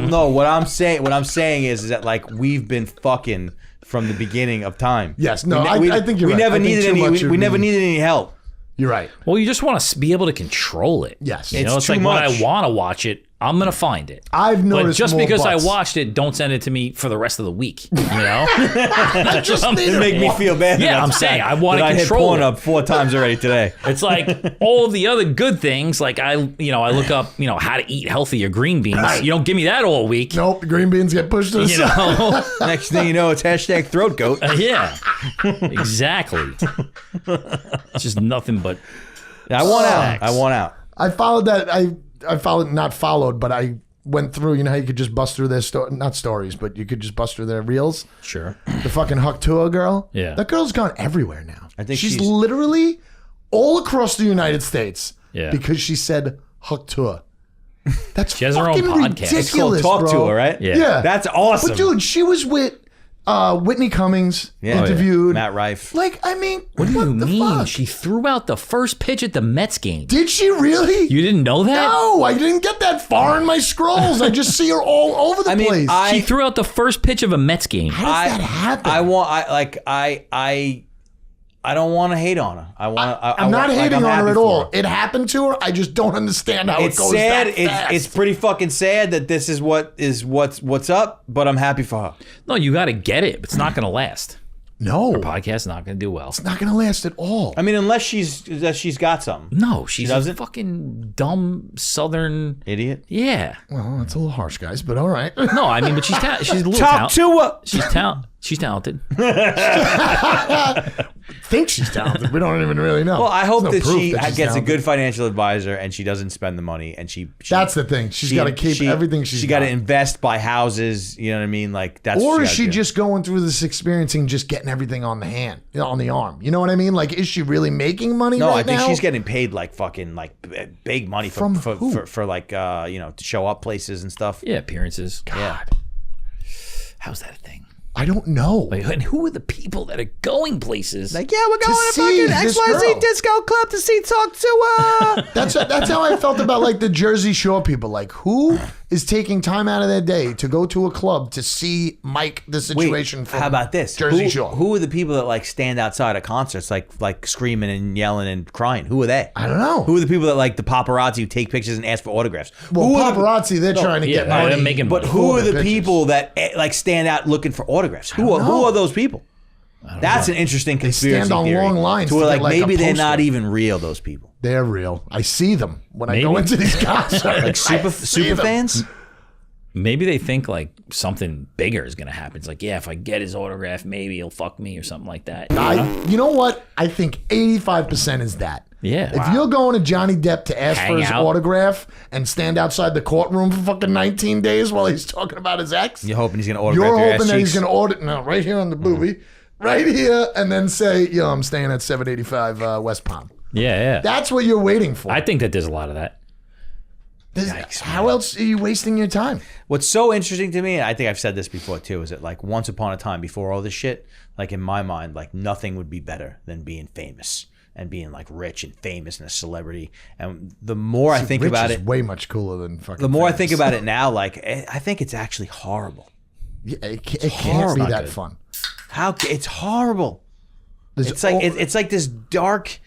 No, what I'm saying is that like we've been fucking from the beginning of time. Yes, no, We I think you're we right. never I think needed too any. much We would never be- needed any help. You're right. Well, you just want to be able to control it. Yes. You know, It's it's like too when much. I want to watch it, I'm going to find it. I've But noticed just more because butts. I watched it, don't send it to me for the rest of the week. You know? I just need It make me feel bad. Yeah, about I'm the saying, fact I wanna that control I hit it. Pornhub 4 times already today. It's like all of the other good things. Like I look up, how to eat healthy or green beans. Right. You don't give me that all week. Nope, the green beans get pushed to the You side. know? Next thing you know, it's hashtag throat goat. Yeah, exactly. It's just nothing but. I want out. Sex. I want out. I followed that. I followed, not followed, but I went through. You know how you could just bust through their not stories, but you could just bust through their reels. Sure. The fucking Haktua girl. Yeah. That girl's gone everywhere now. I think she's she's- literally all across the United States. Yeah. Because she said Haktua. That's She has her own fucking podcast. ridiculous, It's called Talk bro. to Her, right? Yeah. Yeah. That's awesome. But dude, she was with Whitney Cummings, Yeah. interviewed. Matt Rife. Like, I mean, What do you the mean? fuck? She threw out the first pitch at the Mets game. Did she really? You didn't know that? No, I didn't get that far in my scrolls. I just see her all over the I mean, place. She threw out the first pitch of a Mets game. How does that happen? I don't want to hate on her. I'm not hating on her at all. It happened to her. I just don't understand how It's it goes sad. that fast. It's pretty fucking sad that this is what's up. But I'm happy for her. No, you got to get it. It's not going to last. no, Podcast is not going to do well. not going to last at all. I mean, unless she's got something. No, she's a doesn't? fucking dumb Southern. Idiot. Yeah. Well, that's a little harsh, guys, but all right. No, I mean, but she's she's a little Talk to her. She's talented. Think she's talented. We don't even really know. Well, I hope There's no that proof she she's gets a talented. good financial advisor and she doesn't spend the money and she That's the thing. She's got to keep everything she's got to got. invest, buy houses. You know what I mean? Like that's. Or what is gotta she do. just going through this experiencing, just getting everything on the hand, on the arm? You know what I mean? Like, is she really making money No, right I think now? she's getting paid like fucking like big money for From for, who? for like to show up places and stuff. Yeah, appearances. God, How's that a thing? I don't know. Like, and who are the people that are going places? Like, yeah, we're going to see fucking this XYZ girl. Disco Club to see Talk to That's how I felt about like the Jersey Shore people. Like, who is taking time out of their day to go to a club to see Mike the situation from how about this? Jersey Shore? Who are the people that like stand outside of concerts like screaming and yelling and crying? Who are they? I don't know. Who are the people that like the paparazzi who take pictures and ask for autographs? Well, who are the- paparazzi, they're trying to get yeah, money. they're making But money. who for are the pictures. people that like stand out looking for autographs? Who know. are those people? That's an interesting conspiracy stand on theory. long lines to where to like get, like, a maybe they're poster. not even real. Those people, They're real. I see them when I go Maybe. into these concerts. like super I see them. fans. Maybe they think like something bigger is gonna happen. It's like, yeah, if I get his autograph, maybe he'll fuck me or something like that. You know what? I think 85% is that. Yeah. If you're going to Johnny Depp to ask for Hang his out. autograph and stand outside the courtroom for fucking 19 days while he's talking about his ex, You're hoping he's gonna autograph you're your hoping ass that he's cheeks? going to audit now, right here on the boobie, right here, and then say, yo, I'm staying at 785 West Palm. Yeah. That's what you're waiting for. I think that there's a lot of that. How else are you wasting your time? What's so interesting to me, and I think I've said this before too, is that like once upon a time before all this shit, like in my mind, like nothing would be better than being famous and being like rich and famous and a celebrity. And the more I think Rich about is it, way much cooler than fucking the more I famous. think about it now, like I think it's actually horrible. Yeah, it can't be Not that good. fun. It's horrible. There's It's like it's like this dark,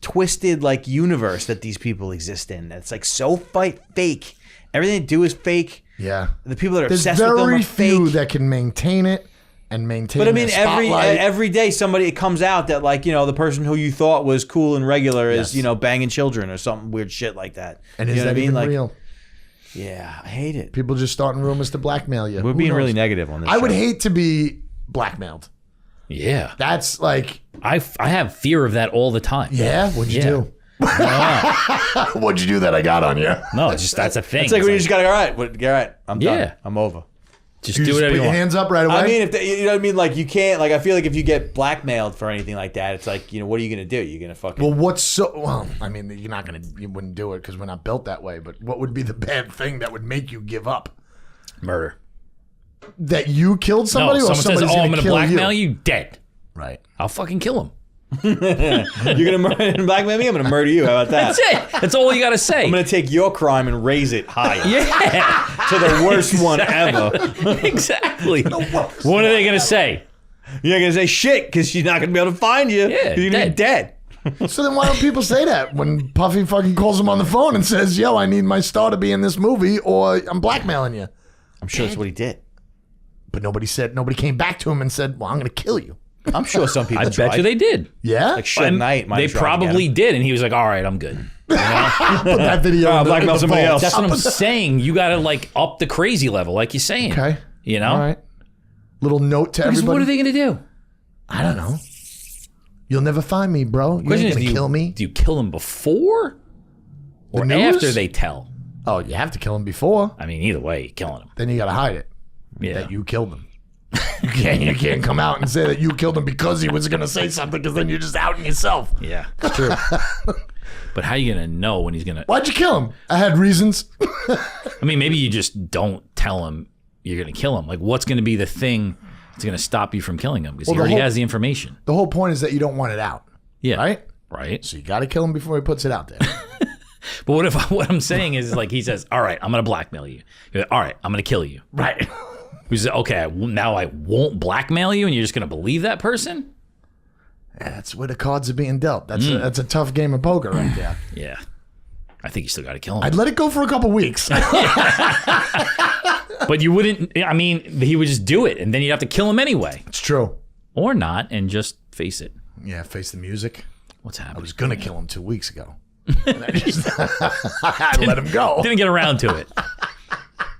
twisted like universe that these people exist in. It's like so fake. Everything they do is fake. Yeah. The people that are There's obsessed with them very are few fake. that can maintain it and maintain But I mean, their spotlight. every day it comes out that like, you know, the person who you thought was cool and regular is, Yes. you know, banging children or something weird shit like that. And you is know that what I mean? even Like, real? yeah, I hate it. People just starting rumors to blackmail you. We're Who being knows? really negative on this. I would show. hate to be blackmailed. Yeah. That's like, I have fear of that all the time. yeah, what'd you Yeah. do? What'd you do that I got on you? No, it's just that's a thing. It's like when you just gotta go, all right, I'm done. Yeah. I'm over. just You do just whatever put you your want. hands up right away. I mean, you know what I mean? Like you can't, like I feel like if you get blackmailed for anything like that, it's like, you know, what are you gonna do? You're gonna fucking well, I mean, you wouldn't do it because we're not built that way, but what would be the bad thing that would make you give up? Murder. That you killed No, somebody or someone says, somebody's "Oh, I'm gonna gonna kill blackmail you? you." Dead. Right. I'll fucking kill him. you're gonna murder blackmail me, I'm gonna murder you. How about that? That's it. That's all you gotta say. I'm gonna take your crime and raise it higher yeah. to the worst one ever. Exactly. What are they gonna say? You're not gonna say shit because she's not gonna be able to find you. Yeah, you're gonna be dead. So then why don't people say that when Puffy fucking calls him on the phone and says, yo, I need my star to be in this movie or I'm blackmailing you? I'm sure that's what he did. But nobody came back to him and said, well, I'm going to kill you. I'm sure some people I tried. bet you they did. Yeah? Like Suge Knight might They have tried to get probably him. did, and he was like, "All right, I'm good." Put that video in the, blackmail in the somebody vault. else. That's what I'm saying. You gotta like up the crazy level, like you're saying. Okay. You know. All right. Little note to Because everybody. what are they gonna do? I don't know. You'll never find me, bro. You Question ain't is, going do to you kill me. Do you kill them before or news? after they tell? Oh, you have to kill him before. I mean, either way, you're killing them. Then you got to hide it. Yeah. That you killed him. You can't come out and say that you killed him because he was going to say something because then you're just outing yourself. Yeah, it's true. But how are you gonna know when he's gonna? Why'd you kill him? I had reasons. I mean, maybe you just don't tell him you're gonna kill him. Like, what's gonna be the thing that's gonna stop you from killing him? Because Well, he the already whole- has the information. The whole point is that you don't want it out, Yeah. right? Right. So you got to kill him before he puts it out there. But what I'm saying is like he says, "All right, I'm gonna blackmail you." You're like, "All right, I'm gonna kill you." Right. He says, "Okay, now I won't blackmail you," and you're just gonna believe that person? That's where the cards are being dealt. That's a tough game of poker right there. Yeah. I think you still got to kill him. I'd let it go for a couple weeks. But you wouldn't. I mean, he would just do it, and then you'd have to kill him anyway, It's true. or not, and just face it. Yeah, face the music. What's I happening? was going to kill him 2 weeks ago. And I let him go. Didn't get around to it,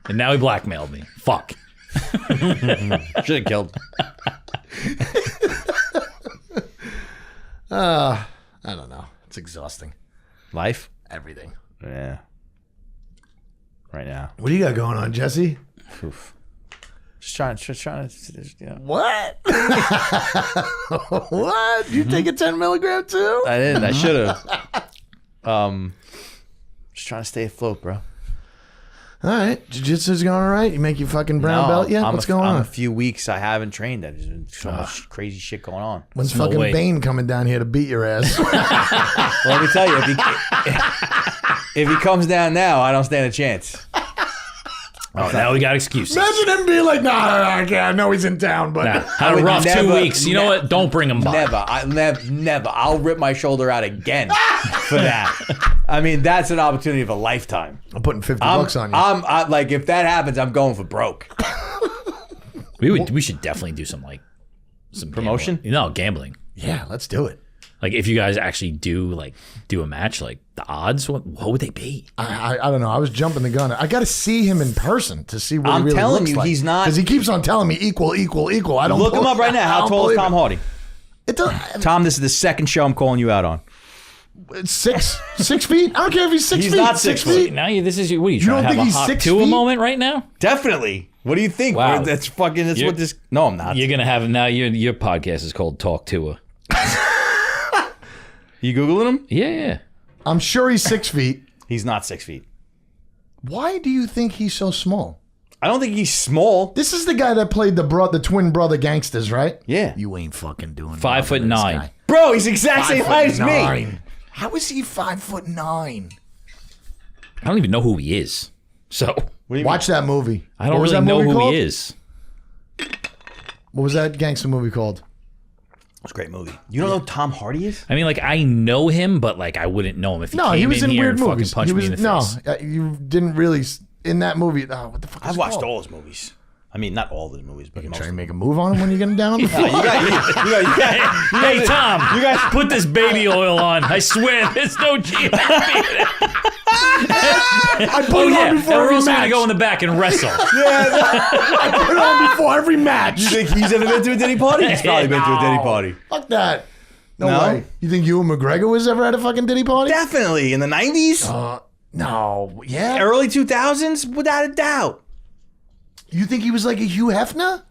and now he blackmailed me. Fuck. Should have killed. I don't know. It's exhausting. Life? Everything. Yeah. Right now. What do you got going on, Jesse? Oof. Just trying to, you know. What? What? Did you take a 10 milligram too? I didn't. I should have. Just trying to stay afloat, bro. All right. Jiu-jitsu's going all right? You make your fucking brown belt yet? What's going I'm on? a few weeks I haven't trained. There's been so much crazy shit going on. When's no fucking way. Bane coming down here to beat your ass? Well, let me tell you, if he comes down now, I don't stand a chance. Oh, now we got excuses. Imagine him being like, nah, I know he's in town, but Nah, had a would rough 2 never- weeks. You know what? Don't bring him by. Never. I'll rip my shoulder out again for that. I mean, that's an opportunity of a lifetime. I'm putting 50 bucks on you. I like if that happens, I'm going for broke. We should definitely do some Promotion? Gambling. No, gambling. Yeah, let's do it. Like if you guys actually do a match, like the odds, what would they be? I don't know. I was jumping the gun. I got to see him in person to see what I'm he really telling looks you, like. he's not- Because he keeps on telling me equal. I don't Look him up right now. How tall is Tom Hardy? It does, Tom, this is the second show I'm calling you out on. it's 6 feet. I don't care if he's 6 He's feet. not 6 feet. Now this is what are you don't trying to think have he's a hot 6 Tua feet? moment right now? Definitely. What do you think? Wow. That's fucking. That's You're- what this. No, I'm not. You're gonna have now. Your podcast is called Talk Tua. You googling him? Yeah. I'm sure he's 6 feet. He's not 6 feet. Why do you think he's so small? I don't think he's small. This is the guy that played the twin brother gangsters, right? Yeah. You ain't fucking doing 5'9". Bro, he's the exact same height as me. How is he 5'9"? I don't even know who he is. So What do you Watch that movie. I don't What was really that know movie who called? he is. What was that gangster movie called? It's a great movie. You don't know who Tom Hardy is? I mean, like I know him, but like I wouldn't know him if he No, came he was in here weird and movies. fucking punched me in the no, face. you didn't really in that movie. Oh, what the fuck? I've watched all his movies. I mean, not all his movies, but most. Try and make a move on him when you get him down on the floor. Hey Tom, you guys put this baby oil on. I swear, there's no chance. I put it on before and we're every also gonna match. go in the back and wrestle. I put it on before every match. You think he's ever been to a Diddy party? He's probably been to a Diddy party. Fuck that. No, No? way. You think Ewan McGregor was ever at a fucking Diddy party? Definitely in the 90s, No. Yeah. early 2000s, without a doubt. You think he was like a Hugh Hefner?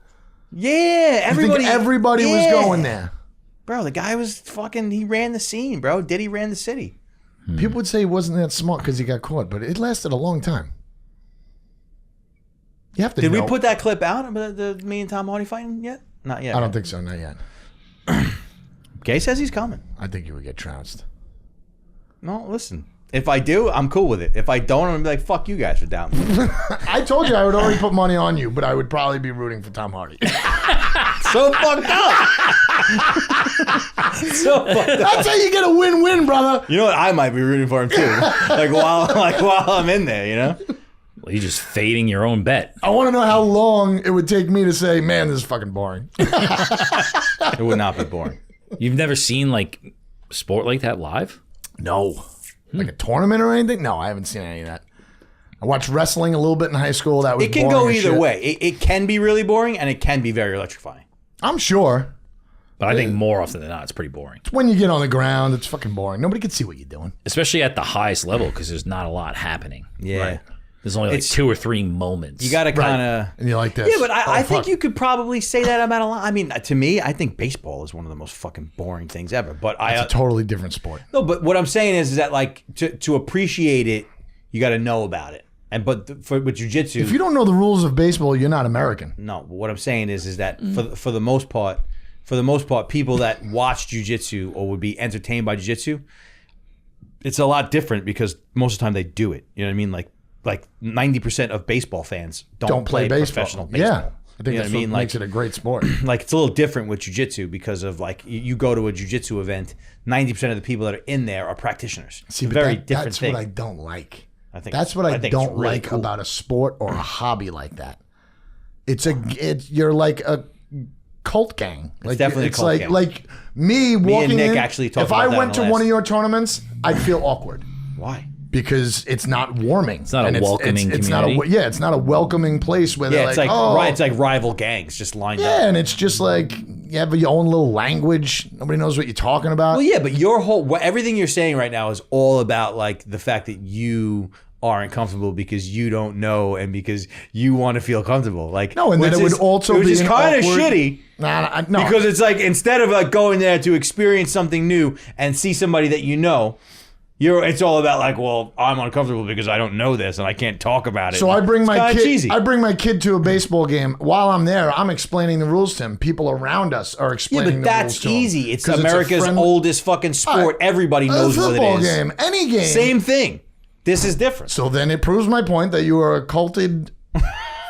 Yeah, everybody. You think everybody was yeah. going there? Bro, the guy was fucking. He ran the scene, bro. Diddy ran the city. People would say he wasn't that smart because he got caught, but it lasted a long time. You have to Did know. we put that clip out about the me and Tom Hardy fighting yet? Not yet. I don't think so. Not yet. Gay says he's coming. I think you would get trounced. No, listen. If I do, I'm cool with it. If I don't, I'm gonna be like, "Fuck you guys for down." I told you I would already put money on you, but I would probably be rooting for Tom Hardy. So fucked up. So fucked up. That's how you get a win-win, brother. You know what? I might be rooting for him too. while I'm in there, you know. Well, you're just fading your own bet. I want to know how long it would take me to say, man, this is fucking boring. It would not be boring. You've never seen like sport like that live? No. Like a tournament or anything? No, I haven't seen any of that. I watched wrestling a little bit in high school. That was It can boring go as either shit. way. It can be really boring, and it can be very electrifying. I'm sure. But I think more often than not, it's pretty boring. When you get on the ground, it's fucking boring. Nobody can see what you're doing. Especially at the highest level because there's not a lot happening. Yeah. Right. There's only like It's- 2 or 3 moments. You got to kind of. And you're like this. Yeah, but I Oh, think fuck. you could probably say that about a lot. I mean, to me, I think baseball is one of the most fucking boring things ever. But It's a totally different sport. no, but what I'm saying is that like to appreciate it, you got to know about it. And with jiu-jitsu, If you don't know the rules of baseball, you're not American. no. But what I'm saying is that for the most part, people that watch jiu-jitsu or would be entertained by jiu-jitsu, it's a lot different because most of the time they do it. You know what I mean? Like 90% of baseball fans don't play baseball. professional baseball. Yeah. I think You know that's what I what mean? makes it a great sport. Like it's a little different with jiu-jitsu because of like you go to a jiu-jitsu event, 90% of the people that are in there are practitioners. See, It's a but very that- different that's thing. what I don't like. I think That's what I think it's don't really like cool. about a sport or a hobby like that. You're like a cult gang. Like, definitely a it's cult like gang. like me walking Nick in. actually talked if about I that went in to the one last- of your tournaments, I'd feel awkward Why? because it's not warming. It's not a welcoming it's community. Not a, it's not a welcoming place where Yeah, they're it's like, like oh, it's like rival gangs just lined yeah, up. and it's just like you have your own little language. Nobody knows what you're talking about. Well, yeah, but everything you're saying right now is all about like the fact that you aren't comfortable because you don't know and because you want to feel comfortable. Like No, and then which it would is- also which be is an kind of awkward- shitty. No, Because it's like instead of like going there to experience something new and see somebody that you know, it's all about like, well, I'm uncomfortable because I don't know this and I can't talk about it. So I bring It's my kinda kid. cheesy. I bring my kid to a baseball game. While I'm there, I'm explaining the rules to him. People around us are yeah, explaining but the rules that's to him. easy. It's 'Cause a America's friend- oldest fucking sport. Everybody A knows what it football is. game, any game. Same thing. This is different. So then it proves my point that you are a culted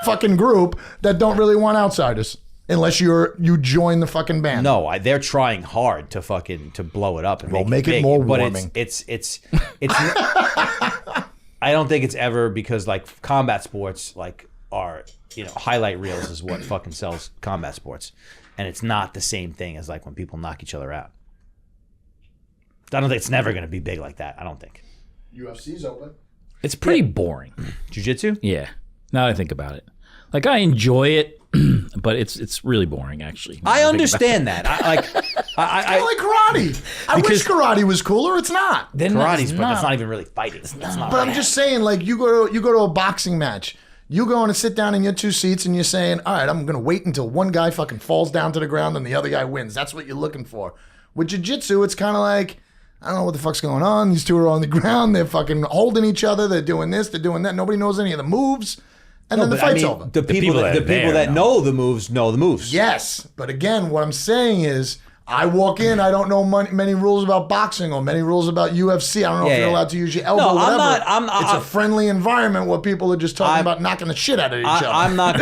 fucking group that don't really want outsiders unless you join the fucking band. No, they're trying hard to blow it up and make it big, more but warming. It's I don't think it's ever because like combat sports like are highlight reels is what fucking sells combat sports, and it's not the same thing as like when people knock each other out. I don't think it's never going to be big like that. I don't think. UFC's open. It's pretty boring. Jiu-jitsu? Yeah. Now that I think about it. Like, I enjoy it, but it's really boring, actually. I understand that. I like karate. I wish karate was cooler. It's not. Karate's, but that's not even really fighting. That's not. But I'm just saying, like, you go to a boxing match. You go and sit down in your 2 seats and you're saying, all right, I'm going to wait until one guy fucking falls down to the ground and the other guy wins. That's what you're looking for. With jiu-jitsu, it's kind of like, I don't know what the fuck's going on. These two are on the ground. They're fucking holding each other. They're doing this. They're doing that. Nobody knows any of the moves. And then the fight's over. The people that know the moves know the moves. Yes. But again, what I'm saying is, I walk in, I don't know many rules about boxing or many rules about UFC. I don't know if you're allowed to use your elbow, whatever. It's a friendly environment where people are just talking about knocking the shit out of each other. I'm not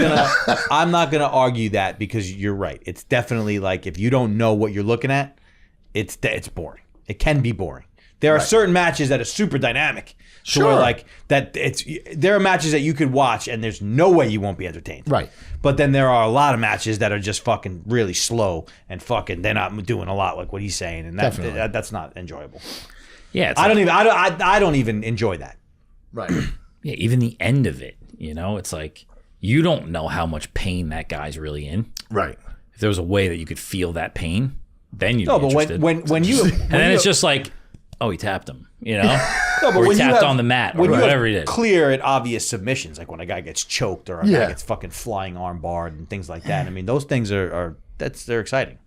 gonna argue that, because you're right. It's definitely like, if you don't know what you're looking at, it's boring. It can be boring. There are certain matches that are super dynamic. Sure. Like that, there are matches that you could watch and there's no way you won't be entertained. Right. But then there are a lot of matches that are just fucking really slow and fucking they're not doing a lot like what he's saying, and that's not enjoyable. Yeah. I don't even enjoy that. Right. Yeah, even the end of it, it's like, you don't know how much pain that guy's really in. Right. If there was a way that you could feel that pain, then you'd be interested. when you and then it's just like, oh, he tapped him, No, but or he when tapped on the mat, or whatever he did. Clear and obvious submissions, like when a guy gets choked or a guy gets fucking flying arm barred and things like that. I mean, those things they're exciting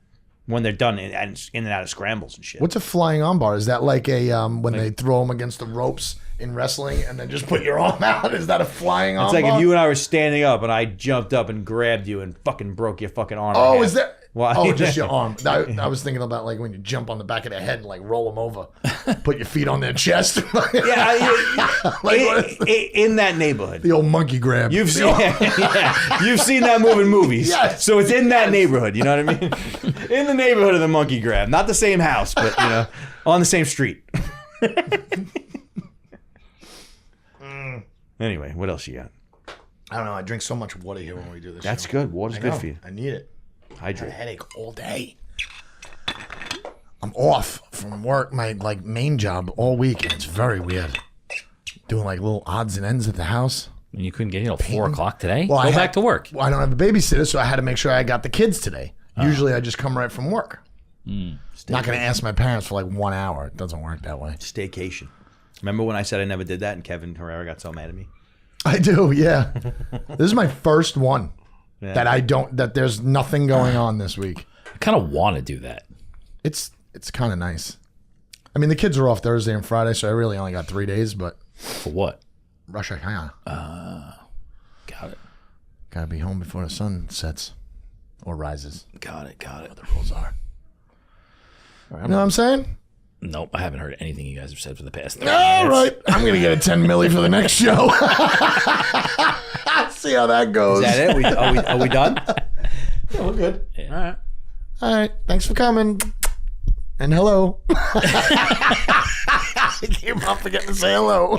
when they're done in and out of scrambles and shit. What's a flying armbar? Is that like a when they throw them against the ropes in wrestling and then just put your arm out? Is that a flying armbar? It's like if you and I were standing up and I jumped up and grabbed you and fucking broke your fucking arm. Oh, is that? Well, oh, just your arm. I was thinking about like when you jump on the back of their head and like roll them over, put your feet on their chest. In that neighborhood. The old monkey grab. You've seen that move in movies. Yes. So it's in that neighborhood, you know what I mean? In the neighborhood of the monkey grab. Not the same house, but on the same street. Anyway, what else you got? I don't know. I drink so much water here when we do this. That's show. good. Water's good for you. I need it. Hydrate. I had a headache all day. I'm off from work, my main job all week, and it's very weird. Doing like little odds and ends at the house. And you couldn't get 4 o'clock today? Well, Go back to work. Well, I don't have a babysitter, so I had to make sure I got the kids today. Usually I just come right from work. Not going to ask my parents for 1 hour. It doesn't work that way. Staycation. Remember when I said I never did that and Kevin Herrera got so mad at me? I do, yeah. This is my first one that there's nothing going on this week. I kind of want to do that. It's kind of nice. I mean, the kids are off Thursday and Friday, so I really only got 3 days, but... For what? Rosh Hashanah. Got it. Gotta be home before the sun sets. Or rises. Got it. What the rules are. You know what I'm saying? Nope, I haven't heard anything you guys have said for the past 30 All minutes. right. I'm going to get a 10 milli for the next show. See how that goes. Is that it? Are we done? Yeah, we're good. Yeah. All right. Thanks for coming. And hello. I keep on forgetting to say hello.